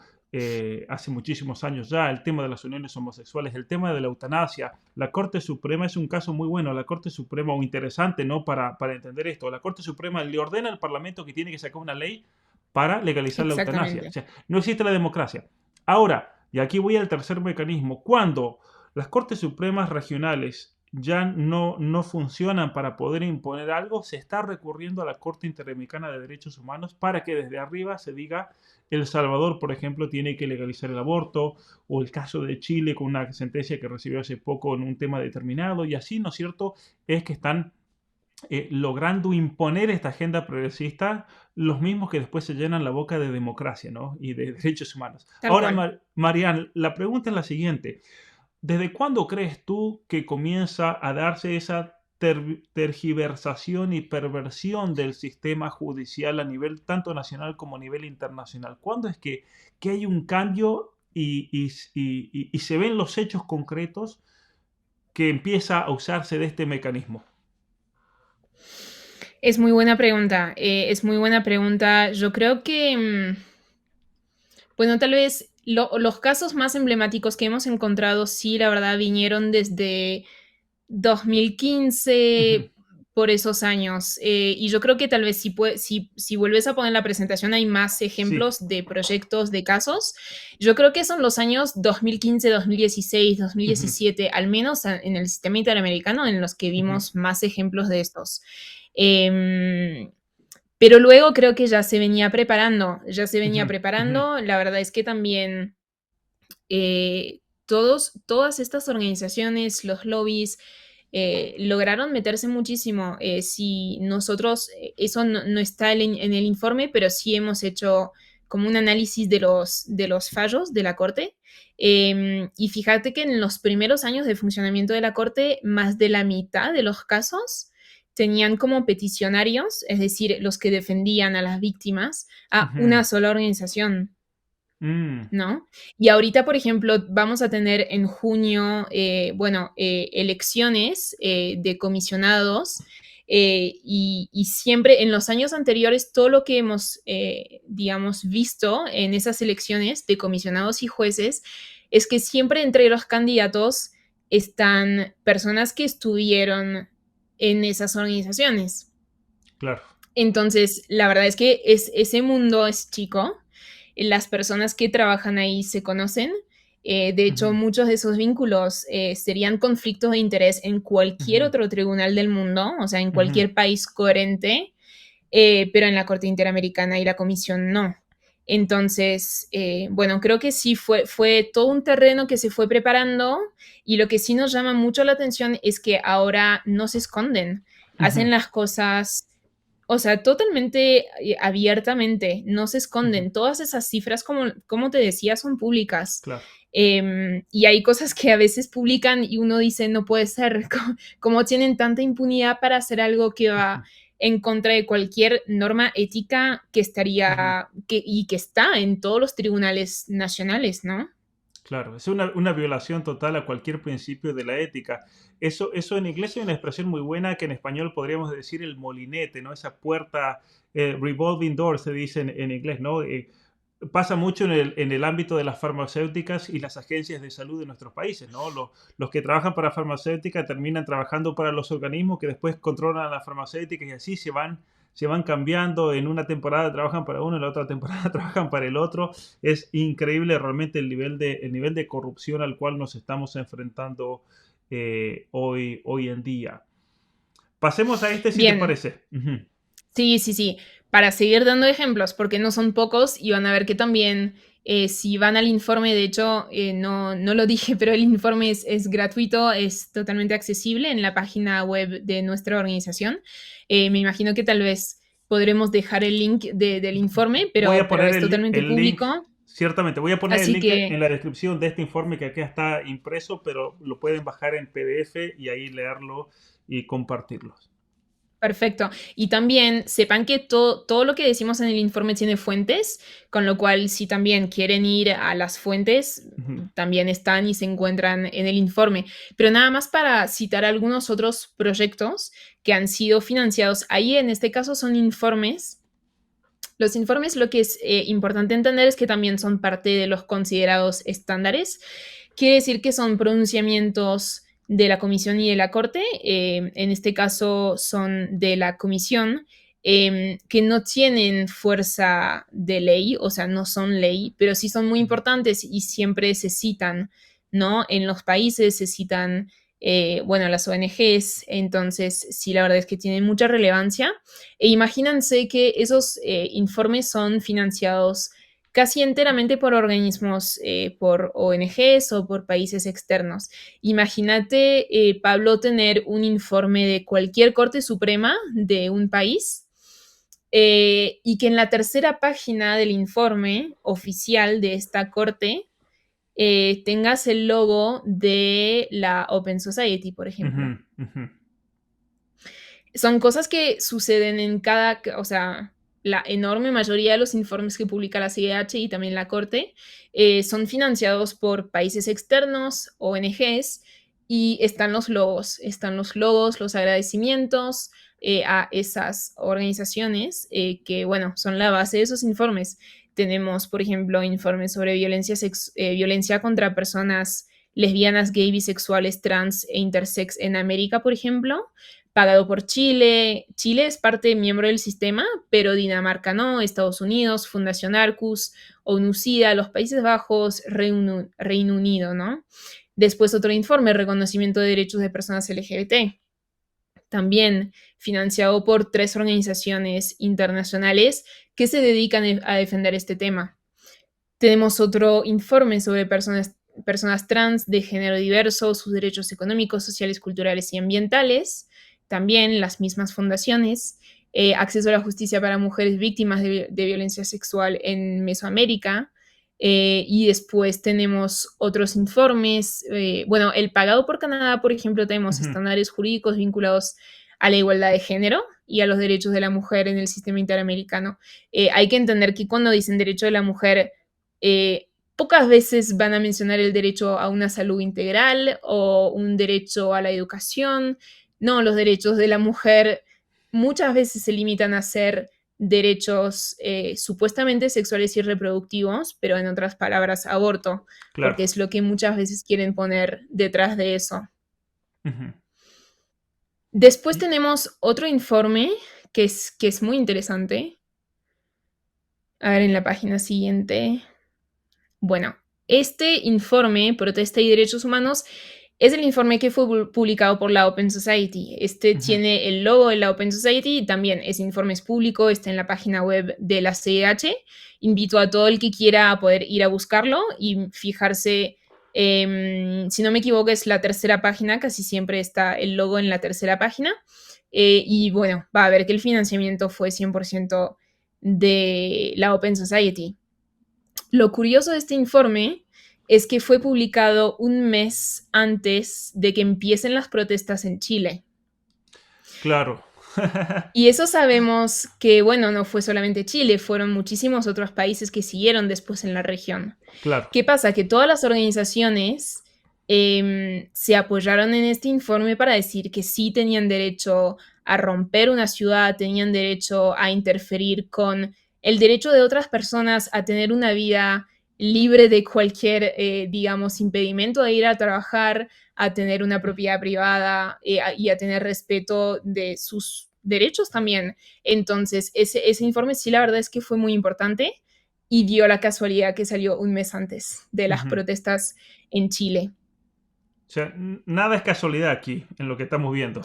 hace muchísimos años ya, el tema de las uniones homosexuales, el tema de la eutanasia. La Corte Suprema es un caso muy bueno, la Corte Suprema, o interesante, ¿no? Para entender esto, la Corte Suprema le ordena al Parlamento que tiene que sacar una ley para legalizar la eutanasia. O Exactamente. sea, no existe la democracia. Ahora, y aquí voy al tercer mecanismo, cuando las Cortes Supremas regionales ya no funcionan para poder imponer algo, se está recurriendo a la Corte Interamericana de Derechos Humanos para que desde arriba se diga El Salvador, por ejemplo, tiene que legalizar el aborto, o el caso de Chile con una sentencia que recibió hace poco en un tema determinado, y así, ¿no es cierto?, es que están logrando imponer esta agenda progresista los mismos que después se llenan la boca de democracia, ¿no? Y de derechos humanos. Tal Ahora, cual. Marian, la pregunta es la siguiente. ¿Desde cuándo crees tú que comienza a darse esa tergiversación y perversión del sistema judicial a nivel tanto nacional como a nivel internacional? ¿Cuándo es que hay un cambio y se ven los hechos concretos que empieza a usarse de este mecanismo? Es muy buena pregunta. Es muy buena pregunta. Yo creo que, bueno, tal vez Los casos más emblemáticos que hemos encontrado, sí, la verdad, vinieron desde 2015, Ujú. por esos años. Y yo creo que tal vez si vuelves a poner la presentación hay más Sí. ejemplos de proyectos, de casos. Yo creo que son los años 2015, 2016, Ujú, 2017, al menos en el sistema interamericano, en los que ujú, vimos más ejemplos de estos. Em, pero luego creo que ujú, ujú, la verdad es que también todas estas organizaciones, los lobbies, lograron meterse muchísimo. Si nosotros, eso no está en el informe, pero sí hemos hecho como un análisis de los fallos de la Corte. Y fíjate que en los primeros años de funcionamiento de la Corte, más de la mitad de los casos tenían como peticionarios, es decir, los que defendían a las víctimas, a ujú. una sola organización. Mm, ¿No? Y ahorita, por ejemplo, vamos a tener en junio, elecciones de comisionados y siempre en los años anteriores, todo lo que hemos, digamos, visto en esas elecciones de comisionados y jueces es que siempre entre los candidatos están personas que estuvieron en esas organizaciones. claro. Entonces, la verdad es que ese mundo es chico, las personas que trabajan ahí se conocen. De hecho, Ujú, muchos de esos vínculos serían conflictos de interés en cualquier ujú, otro tribunal del mundo, o sea, en ujú. cualquier país coherente, pero en la Corte Interamericana y la Comisión no. Entonces, bueno, creo que sí fue todo un terreno que se fue preparando y lo que sí nos llama mucho la atención es que ahora no se esconden, Ujú, hacen las cosas, o sea, totalmente abiertamente, no se ujú, esconden. Todas esas cifras, como te decía, son públicas. claro. Y hay cosas que a veces publican y uno dice, no puede ser, como tienen tanta impunidad para hacer algo que Ujú, va en contra de cualquier norma ética que ujú, y que está en todos los tribunales nacionales, ¿no? claro, es una violación total a cualquier principio de la ética. Eso en inglés hay una expresión muy buena que en español podríamos decir el molinete, ¿no? Esa puerta, revolving door se dice en inglés, ¿no? Pasa mucho en el ámbito de las farmacéuticas y las agencias de salud de nuestros países, ¿no? Los que trabajan para farmacéutica terminan trabajando para los organismos que después controlan las farmacéuticas y así se van cambiando. En una temporada trabajan para uno, en la otra temporada trabajan para el otro. Es increíble realmente el nivel de corrupción al cual nos estamos enfrentando hoy en día. Pasemos a este si te Bien, parece. Ujú, sí, sí, sí. Para seguir dando ejemplos, porque no son pocos, y van a ver que también, si van al informe, de hecho, no lo dije, pero el informe es gratuito, es totalmente accesible en la página web de nuestra organización. Me imagino que tal vez podremos dejar el link del informe, voy a pero poner es totalmente el link, público. ciertamente, voy a poner el Así link que en la descripción de este informe que acá está impreso, pero lo pueden bajar en PDF y ahí leerlo y compartirlo. perfecto. Y también sepan que todo lo que decimos en el informe tiene fuentes, con lo cual si también quieren ir a las fuentes, Ujú, también están y se encuentran en el informe. Pero nada más para citar algunos otros proyectos que han sido financiados. Ahí en este caso son informes. Los informes, lo que es importante entender es que también son parte de los considerados estándares. Quiere decir que son pronunciamientos de la comisión y de la corte, en este caso son de la comisión, que no tienen fuerza de ley, o sea, no son ley, pero sí son muy ujú, importantes y siempre se citan, ¿no? En los países se citan, bueno, las ONGs, entonces sí, la verdad es que tienen mucha relevancia. E imagínense que esos informes son financiados casi enteramente por organismos, por ONGs o por países externos. Imagínate, Pablo, tener un informe de cualquier Corte Suprema de un país y que en la tercera página del informe oficial de esta Corte tengas el logo de la Open Society, por ujú, ejemplo. ujú, Son cosas que suceden en o sea, la enorme mayoría de los informes que publica la CIDH y también la Corte son financiados por países externos, ONGs, y están los logos, los agradecimientos a esas organizaciones que, bueno, son la base de esos informes. Tenemos, por ejemplo, informes sobre violencia contra personas lesbianas, gay, bisexuales, trans e intersex en América, por ejemplo, pagado por Chile. Chile es parte miembro del sistema, pero Dinamarca no, Estados Unidos, Fundación Arcus, ONU-SIDA, los Países Bajos, Reino Unido, ¿no? Después otro informe, reconocimiento de derechos de personas LGBT, también financiado por 3 organizaciones internacionales que se dedican a defender este tema. Tenemos otro informe sobre personas trans de género diverso, sus derechos económicos, sociales, culturales y ambientales. También las mismas fundaciones. Acceso a la justicia para mujeres víctimas de violencia sexual en Mesoamérica. Y después tenemos otros informes. Bueno, el pagado por Canadá, por ejemplo, tenemos estándares jurídicos vinculados a la igualdad de género y a los derechos de la mujer en el sistema interamericano. Hay que entender que cuando dicen derecho de la mujer, pocas veces van a mencionar el derecho a una salud integral o un derecho a la educación. No, los derechos de la mujer muchas veces se limitan a ser derechos supuestamente sexuales y reproductivos, pero en otras palabras, aborto, Claro. porque es lo que muchas veces quieren poner detrás de eso. Después tenemos otro informe que es muy interesante. A ver, en la página siguiente. Bueno, este informe, Protesta y Derechos Humanos, es el informe que fue publicado por la Open Society. Tiene el logo de la Open Society y también ese informe es público, está en la página web de la CEH. Invito a todo el que quiera a poder ir a buscarlo y fijarse, si no me equivoco, es la tercera página, casi siempre está el logo en la tercera página. Y bueno, va a ver que el financiamiento fue 100% de la Open Society. Lo curioso de este informe es que fue publicado un mes antes de que empiecen las protestas en Chile. Claro. Y eso sabemos que, bueno, no fue solamente Chile, fueron muchísimos otros países que siguieron después en la región. Claro. ¿Qué pasa? Que todas las organizaciones se apoyaron en este informe para decir que sí tenían derecho a romper una ciudad, tenían derecho a interferir con el derecho de otras personas a tener una vida libre de cualquier, digamos, impedimento de ir a trabajar, a tener una propiedad privada y a tener respeto de sus derechos también. Entonces, ese informe sí, la verdad es que fue muy importante y dio la casualidad que salió un mes antes de las protestas en Chile. O sea, nada es casualidad aquí, en lo que estamos viendo.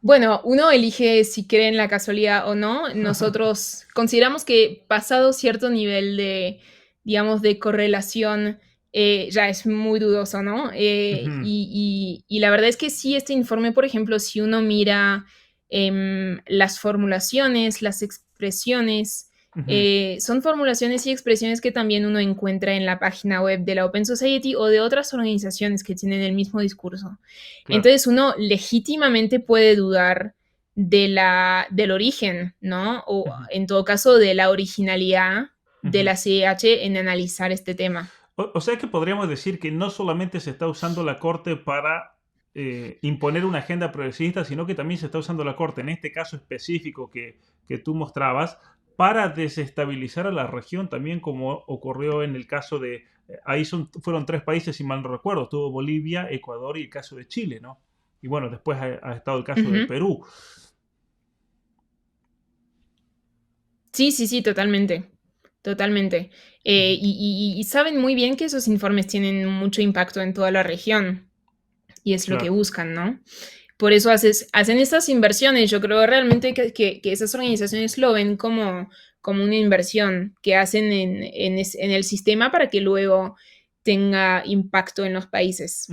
Bueno, uno elige si cree en la casualidad o no. Nosotros consideramos que pasado cierto nivel de, digamos, de correlación, ya es muy dudoso, ¿no? Y la verdad es que sí, este informe, por ejemplo, si uno mira las formulaciones, las expresiones, son formulaciones y expresiones que también uno encuentra en la página web de la Open Society o de otras organizaciones que tienen el mismo discurso. Claro. Entonces uno legítimamente puede dudar del origen, ¿no? O en todo caso de la originalidad de la CIDH en analizar este tema. O sea que podríamos decir que no solamente se está usando la Corte para imponer una agenda progresista, sino que también se está usando la Corte, en este caso específico que tú mostrabas, para desestabilizar a la región también, como ocurrió en el caso de... Ahí fueron 3 países, si mal no recuerdo. Estuvo Bolivia, Ecuador y el caso de Chile, ¿no? Y bueno, después ha estado el caso de Perú. Sí, totalmente. Totalmente. Y saben muy bien que esos informes tienen mucho impacto en toda la región. Y es lo que buscan, ¿no? Por eso hacen estas inversiones. Yo creo realmente que esas organizaciones lo ven como una inversión que hacen en el sistema para que luego tenga impacto en los países.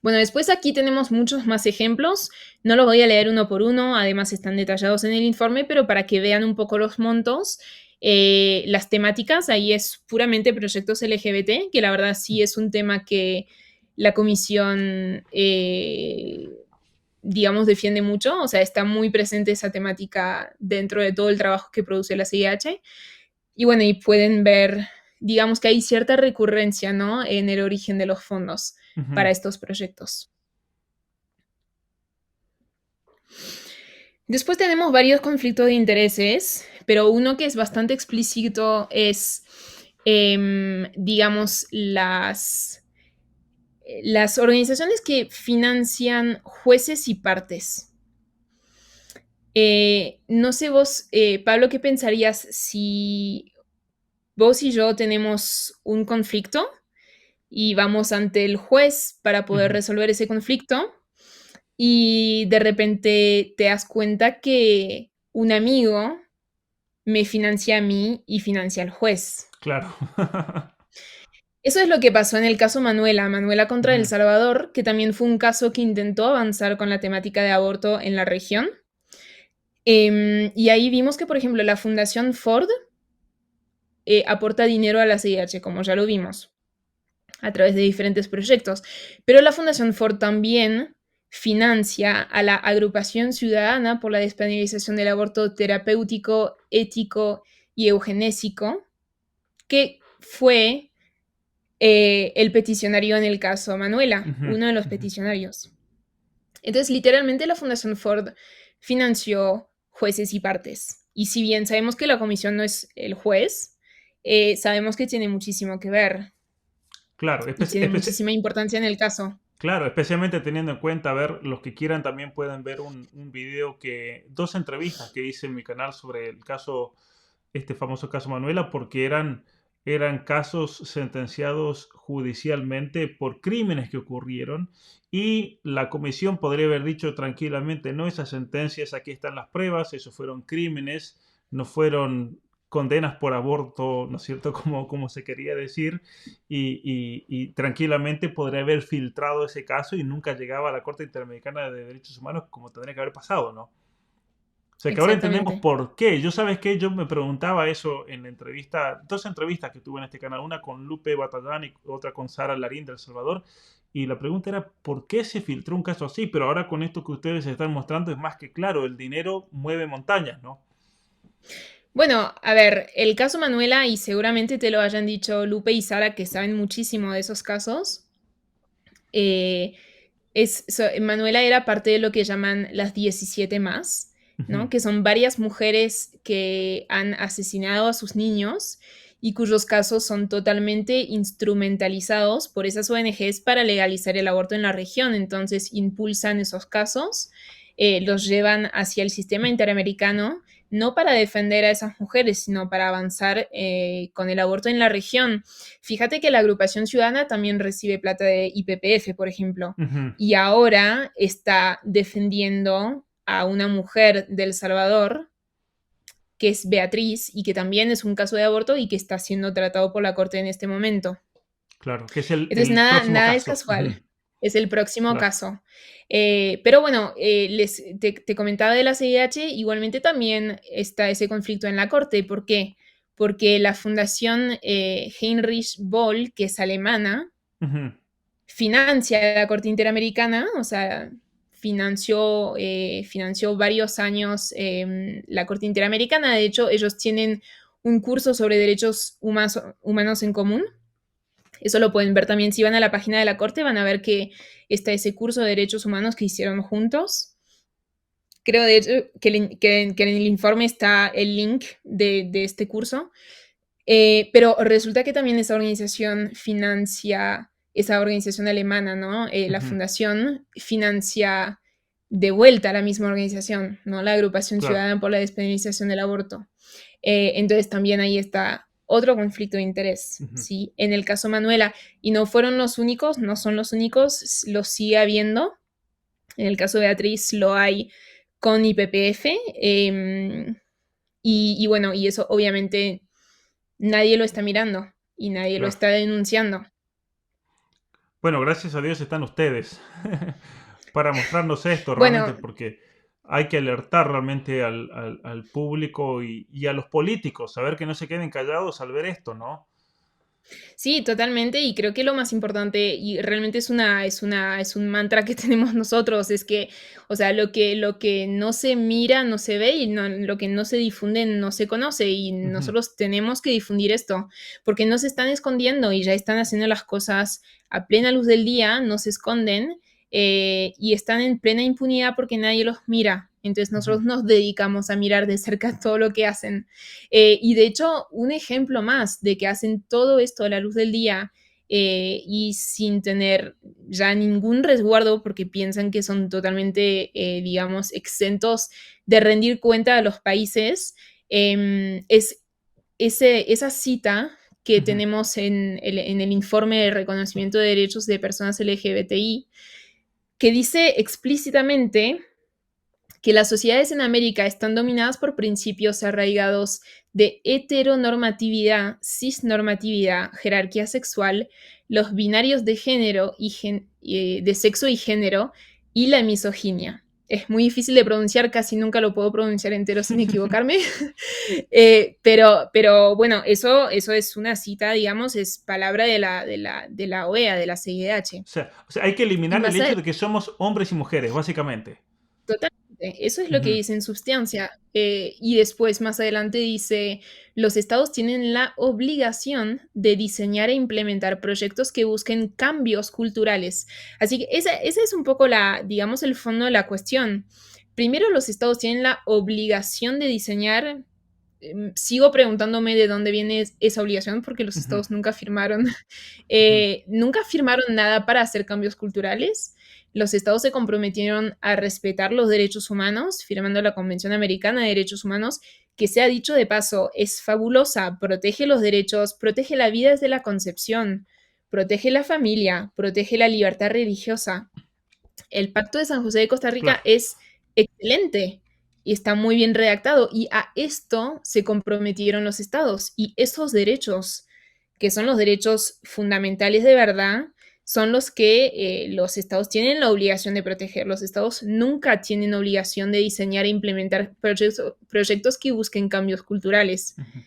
Bueno, después aquí tenemos muchos más ejemplos. No los voy a leer uno por uno, además están detallados en el informe, pero para que vean un poco los montos, las temáticas, ahí es puramente proyectos LGBT, que la verdad sí es un tema que la comisión, digamos, defiende mucho, o sea, está muy presente esa temática dentro de todo el trabajo que produce la CIH. Y bueno, y pueden ver, digamos que hay cierta recurrencia, ¿no? En el origen de los fondos para estos proyectos. Después tenemos varios conflictos de intereses, pero uno que es bastante explícito es, digamos, las organizaciones que financian jueces y partes. No sé vos, Pablo, ¿qué pensarías si vos y yo tenemos un conflicto y vamos ante el juez para poder Ujú. resolver ese conflicto y de repente te das cuenta que un amigo me financia a mí y financia al juez? Claro. Eso es lo que pasó en el caso Manuela, Manuela contra El Ujú, Salvador, que también fue un caso que intentó avanzar con la temática de aborto en la región. Y ahí vimos que, por ejemplo, la Fundación Ford aporta dinero a la CIH, como ya lo vimos, a través de diferentes proyectos. Pero la Fundación Ford también financia a la Agrupación Ciudadana por la Despenalización del Aborto Terapéutico, Ético y Eugenésico, que fue el peticionario en el caso Manuela, ujú, uno de los ujú. peticionarios. Entonces, literalmente la Fundación Ford financió jueces y partes. Y si bien sabemos que la comisión no es el juez, sabemos que tiene muchísimo que ver Claro, y tiene muchísima importancia en el caso. claro, especialmente teniendo en cuenta, a ver, los que quieran también pueden ver un video dos entrevistas que hice en mi canal sobre el caso, este famoso caso Manuela, porque eran casos sentenciados judicialmente por crímenes que ocurrieron y la comisión podría haber dicho tranquilamente, no, esas sentencias, aquí están las pruebas, esos fueron crímenes, no fueron condenas por aborto, ¿no es cierto?, como se quería decir, y tranquilamente podría haber filtrado ese caso y nunca llegaba a la Corte Interamericana de Derechos Humanos como tendría que haber pasado, ¿no? O sea que ahora entendemos Exactamente. por qué. Yo, ¿sabes qué? Yo me preguntaba eso en la entrevista, dos entrevistas que tuve en este canal, una con Lupe Batallán y otra con Sara Larín de El Salvador, y la pregunta era, ¿por qué se filtró un caso así? Pero ahora con esto que ustedes están mostrando es más que claro, el dinero mueve montañas, ¿no? Bueno, a ver, el caso Manuela, y seguramente te lo hayan dicho Lupe y Sara, que saben muchísimo de esos casos, eh, Manuela era parte de lo que llaman las 17 más, Ujú, ¿no? Que son varias mujeres que han asesinado a sus niños y cuyos casos son totalmente instrumentalizados por esas ONGs para legalizar el aborto en la región. Entonces impulsan esos casos, los llevan hacia el sistema interamericano, no para defender a esas mujeres, sino para avanzar con el aborto en la región. Fíjate que la agrupación ciudadana también recibe plata de IPPF, por ejemplo, ujú. y ahora está defendiendo a una mujer del Salvador, que es Beatriz, y que también es un caso de aborto y que está siendo tratado por la corte en este momento. Claro, que es Entonces, el nada, próximo nada es caso. Ujú, casual. Es el próximo claro. caso. Pero bueno, te comentaba de la CIH, igualmente también está ese conflicto en la corte. ¿Por qué? Porque la fundación Heinrich Boll, que es alemana, Ujú, financia la Corte Interamericana, o sea, financió varios años la Corte Interamericana. De hecho, ellos tienen un curso sobre derechos humanos en común. Eso lo pueden ver también si van a la página de la Corte, van a ver que está ese curso de derechos humanos que hicieron juntos. Creo de hecho que en el informe está el link de este curso. Pero resulta que también esa organización financia, esa organización alemana, ¿no? La ujú, fundación financia de vuelta a la misma organización, ¿no? La Agrupación claro. Ciudadana por la Despenalización del Aborto. Entonces también ahí está otro conflicto de interés, Ujú. ¿sí? En el caso Manuela, y no fueron los únicos, no son los únicos, lo sigue habiendo. En el caso de Beatriz lo hay con IPPF. Y bueno, y eso obviamente nadie lo está mirando y nadie lo Claro. está denunciando. Bueno, gracias a Dios están ustedes para mostrarnos esto realmente, Bueno, porque hay que alertar realmente al público y a los políticos, saber que no se queden callados al ver esto, ¿no? sí, totalmente. Y creo que lo más importante, y realmente es un mantra que tenemos nosotros, es que, o sea, lo que no se mira, no se ve, y lo que no se difunde, no se conoce. Y Ujú, nosotros tenemos que difundir esto, porque no se están escondiendo y ya están haciendo las cosas a plena luz del día, no se esconden, y están en plena impunidad porque nadie los mira. Entonces Ujú. nosotros nos dedicamos a mirar de cerca todo lo que hacen. Y de hecho, un ejemplo más de que hacen todo esto a la luz del día y sin tener ya ningún resguardo porque piensan que son totalmente, digamos, exentos de rendir cuenta a los países, es esa cita que Ujú. tenemos en el informe de reconocimiento de derechos de personas LGBTI, que dice explícitamente que las sociedades en América están dominadas por principios arraigados de heteronormatividad, cisnormatividad, jerarquía sexual, los binarios de género de sexo y género y la misoginia. Es muy difícil de pronunciar, casi nunca lo puedo pronunciar entero sin equivocarme. Pero bueno, eso es una cita, digamos, es palabra de la OEA, de la CIDH. O sea, hay que Y eliminar el más hecho adelante, de que somos hombres y mujeres, básicamente. totalmente, eso es lo que Ujú. dice en sustancia. Y después, más adelante, dice, los estados tienen la obligación de diseñar e implementar proyectos que busquen cambios culturales. Así que esa es un poco digamos, el fondo de la cuestión. Primero, los estados tienen la obligación de diseñar. Sigo preguntándome de dónde viene esa obligación porque los Ujú. estados nunca firmaron, Ujú. nunca firmaron nada para hacer cambios culturales. Los estados se comprometieron a respetar los derechos humanos, firmando la Convención Americana de Derechos Humanos, que sea dicho de paso, es fabulosa, protege los derechos, protege la vida desde la concepción, protege la familia, protege la libertad religiosa. El Pacto de San José de Costa Rica Claro. es excelente y está muy bien redactado y a esto se comprometieron los estados y esos derechos, que son los derechos fundamentales de verdad, son los que los estados tienen la obligación de proteger. Los estados nunca tienen obligación de diseñar e implementar proyectos que busquen cambios culturales. Ujú.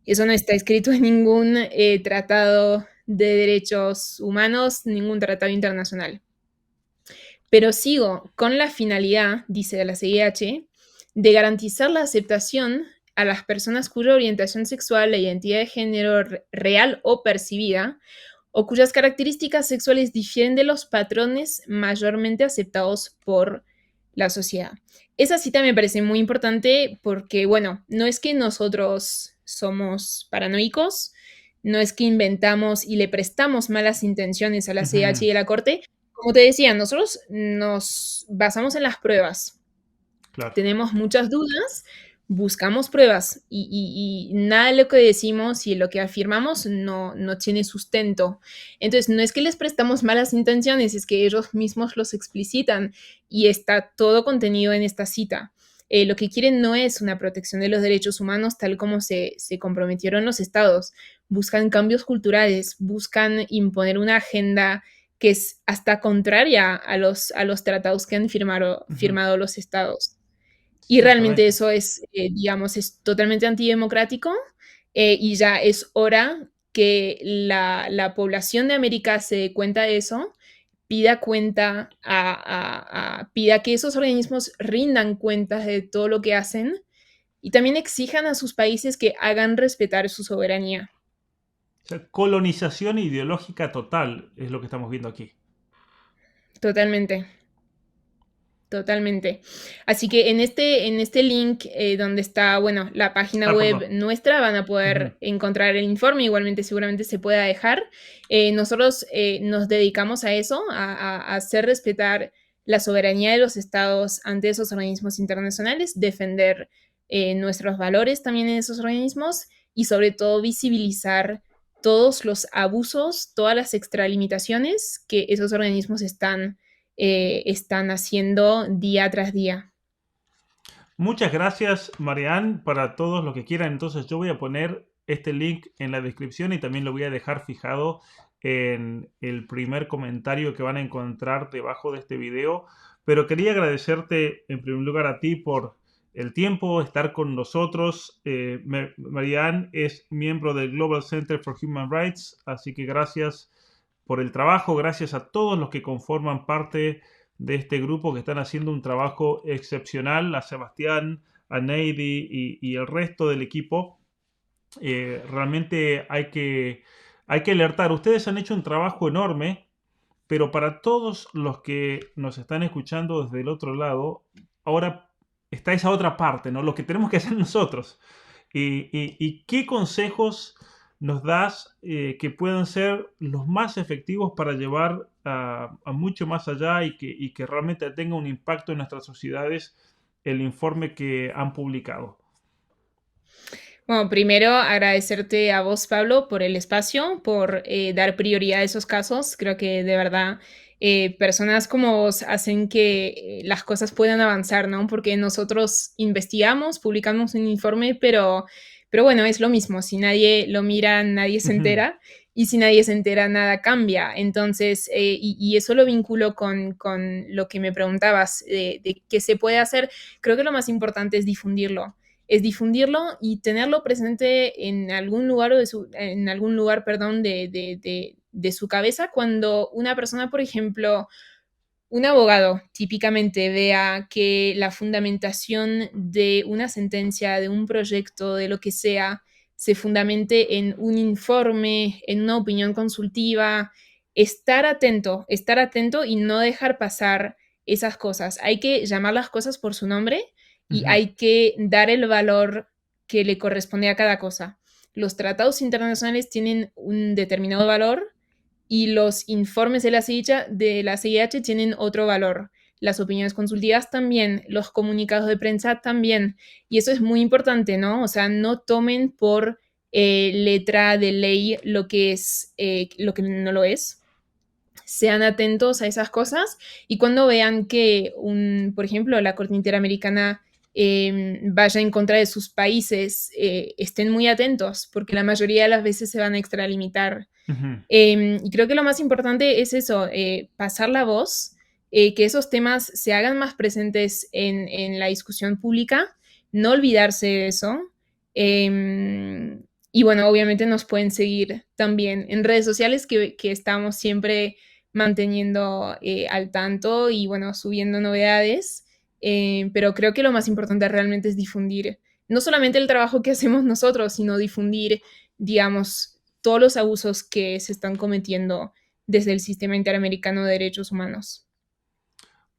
Eso no está escrito en ningún tratado de derechos humanos, ningún tratado internacional. Pero sigo con la finalidad, dice la CIH, de garantizar la aceptación a las personas cuya orientación sexual, la identidad de género real o percibida, o cuyas características sexuales difieren de los patrones mayormente aceptados por la sociedad. Esa cita me parece muy importante porque, bueno, no es que nosotros somos paranoicos, no es que inventamos y le prestamos malas intenciones a la CIH Ujú. y a la Corte. Como te decía, nosotros nos basamos en las pruebas. Claro. Tenemos muchas dudas, buscamos pruebas y nada de lo que decimos y lo que afirmamos no tiene sustento. Entonces, no es que les prestamos malas intenciones, es que ellos mismos los explicitan y está todo contenido en esta cita. Lo que quieren no es una protección de los derechos humanos tal como se comprometieron los estados. Buscan cambios culturales, buscan imponer una agenda que es hasta contraria a los tratados que han Ujú. firmado los estados. Y realmente Exactamente. eso es, digamos, es totalmente antidemocrático y ya es hora que la población de América se dé cuenta de eso, pida cuenta, pida que esos organismos rindan cuentas de todo lo que hacen y también exijan a sus países que hagan respetar su soberanía. O sea, colonización ideológica total es lo que estamos viendo aquí. Totalmente. Totalmente. Así que en este link donde está, bueno, la página Ah, perdón. web nuestra, van a Ujú. poder encontrar el informe, igualmente seguramente se pueda dejar. Nosotros nos dedicamos a eso, a hacer respetar la soberanía de los estados ante esos organismos internacionales, defender nuestros valores también en esos organismos y sobre todo visibilizar todos los abusos, todas las extralimitaciones que esos organismos están haciendo día tras día. Muchas gracias, Marianne, para todos los que quieran. Entonces, yo voy a poner este link en la descripción y también lo voy a dejar fijado en el primer comentario que van a encontrar debajo de este video. Pero quería agradecerte en primer lugar a ti por el tiempo, estar con nosotros. Marianne es miembro del Global Center for Human Rights, así que gracias por el trabajo, gracias a todos los que conforman parte de este grupo que están haciendo un trabajo excepcional, a Sebastián, a Neidy y el resto del equipo. Realmente hay que alertar. Ustedes han hecho un trabajo enorme, pero para todos los que nos están escuchando desde el otro lado, ahora está esa otra parte, ¿no? Lo que tenemos que hacer nosotros. Y qué consejos nos das que puedan ser los más efectivos para llevar a mucho más allá y que realmente tenga un impacto en nuestras sociedades el informe que han publicado? Bueno, primero agradecerte a vos, Pablo, por el espacio, por dar prioridad a esos casos. Creo que de verdad personas como vos hacen que las cosas puedan avanzar, ¿no? Porque nosotros investigamos, publicamos un informe, pero bueno, es lo mismo. Si nadie lo mira, nadie se Ujú, entera. Y si nadie se entera, nada cambia. Entonces, y eso lo vinculo con lo que me preguntabas de qué se puede hacer. Creo que lo más importante es difundirlo y tenerlo presente en algún lugar, en algún lugar, perdón, de su cabeza cuando una persona, por ejemplo, un abogado típicamente vea que la fundamentación de una sentencia, de un proyecto, de lo que sea, se fundamente en un informe, en una opinión consultiva, estar atento y no dejar pasar esas cosas. Hay que llamar las cosas por su nombre y ujú. hay que dar el valor que le corresponde a cada cosa. Los tratados internacionales tienen un determinado valor y los informes de la CIH tienen otro valor. Las opiniones consultivas también, los comunicados de prensa también. Y eso es muy importante, ¿no? O sea, no tomen por letra de ley lo que no lo es. Sean atentos a esas cosas y cuando vean que, por ejemplo, la Corte Interamericana vaya en contra de sus países, estén muy atentos porque la mayoría de las veces se van a extralimitar. Ujú. Y creo que lo más importante es eso, pasar la voz, que esos temas se hagan más presentes en la discusión pública, no olvidarse de eso. Eh, y bueno, obviamente nos pueden seguir también en redes sociales que estamos siempre manteniendo al tanto y bueno, subiendo novedades. Pero creo que lo más importante realmente es difundir no solamente el trabajo que hacemos nosotros, sino difundir, digamos, todos los abusos que se están cometiendo desde el sistema interamericano de derechos humanos.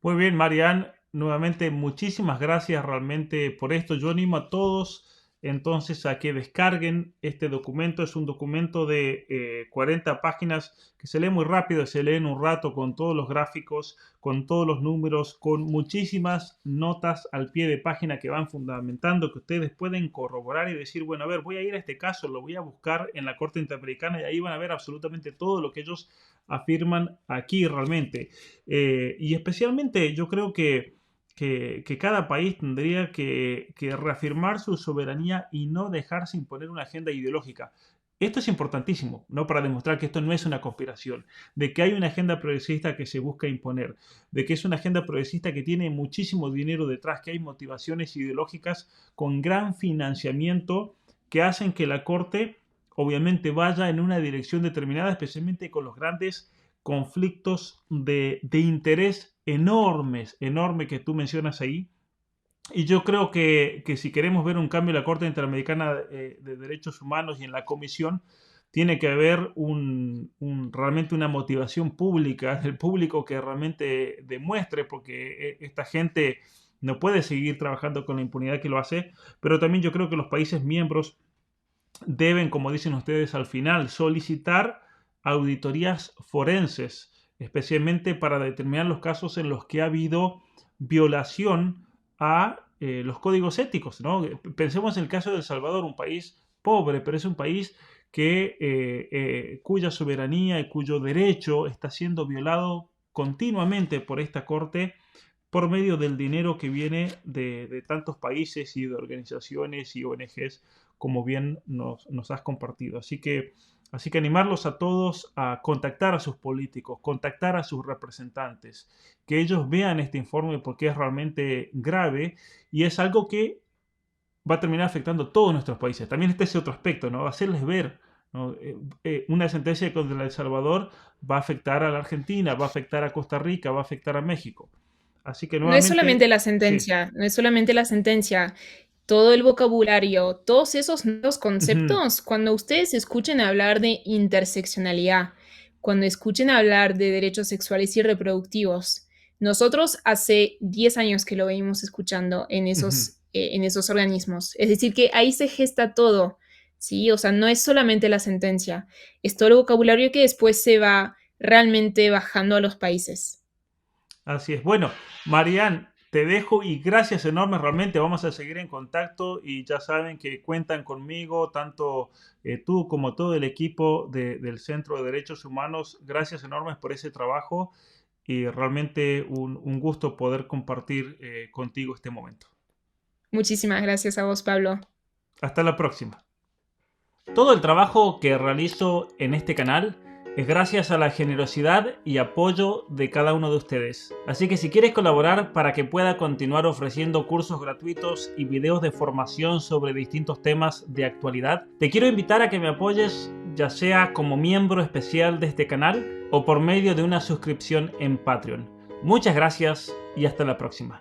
Muy bien, Marianne, nuevamente muchísimas gracias realmente por esto. Yo animo a todos entonces a que descarguen este documento. Es un documento de 40 páginas que se lee muy rápido, se lee en un rato con todos los gráficos, con todos los números, con muchísimas notas al pie de página que van fundamentando, que ustedes pueden corroborar y decir, bueno, a ver, voy a ir a este caso, lo voy a buscar en la Corte Interamericana y ahí van a ver absolutamente todo lo que ellos afirman aquí realmente. Y especialmente yo creo que cada país tendría que reafirmar su soberanía y no dejarse imponer una agenda ideológica. Esto es importantísimo, ¿no? Para demostrar que esto no es una conspiración, de que hay una agenda progresista que se busca imponer, de que es una agenda progresista que tiene muchísimo dinero detrás, que hay motivaciones ideológicas con gran financiamiento que hacen que la Corte obviamente vaya en una dirección determinada, especialmente con los grandes conflictos de interés enormes, enorme que tú mencionas ahí. Y yo creo que si queremos ver un cambio en la Corte Interamericana de Derechos Humanos y en la Comisión, tiene que haber realmente una motivación pública del público que realmente demuestre, porque esta gente no puede seguir trabajando con la impunidad que lo hace, pero también yo creo que los países miembros deben, como dicen ustedes al final, solicitar auditorías forenses, especialmente para determinar los casos en los que ha habido violación a los códigos éticos, ¿no? Pensemos en el caso de El Salvador, un país pobre, pero es un país cuya soberanía y cuyo derecho está siendo violado continuamente por esta Corte por medio del dinero que viene de tantos países y de organizaciones y ONGs, como bien nos has compartido. Así que animarlos a todos a contactar a sus políticos, contactar a sus representantes, que ellos vean este informe porque es realmente grave y es algo que va a terminar afectando a todos nuestros países. También está ese otro aspecto, ¿no? Hacerles ver, ¿no? Una sentencia contra El Salvador va a afectar a la Argentina, va a afectar a Costa Rica, va a afectar a México. Así que No es nuevamente, solamente la sí. sentencia, no es solamente la sentencia, todo el vocabulario, todos esos nuevos Ujú, conceptos, cuando ustedes escuchen hablar de interseccionalidad, cuando escuchen hablar de derechos sexuales y reproductivos, Nosotros hace 10 años que lo venimos escuchando Ujú. en esos organismos. Es decir, que ahí se gesta todo, ¿sí? O sea, no es solamente la sentencia, es todo el vocabulario que después se va realmente bajando a los países. Así es. Bueno, Marian, te dejo y gracias enormes. Realmente vamos a seguir en contacto y ya saben que cuentan conmigo, tanto tú como todo el equipo del Centro de Derechos Humanos. Gracias enormes por ese trabajo y realmente un gusto poder compartir contigo este momento. Muchísimas gracias a vos, Pablo. Hasta la próxima. Todo el trabajo que realizo en este canal es gracias a la generosidad y apoyo de cada uno de ustedes. Así que si quieres colaborar para que pueda continuar ofreciendo cursos gratuitos y videos de formación sobre distintos temas de actualidad, te quiero invitar a que me apoyes ya sea como miembro especial de este canal o por medio de una suscripción en Patreon. Muchas gracias y hasta la próxima.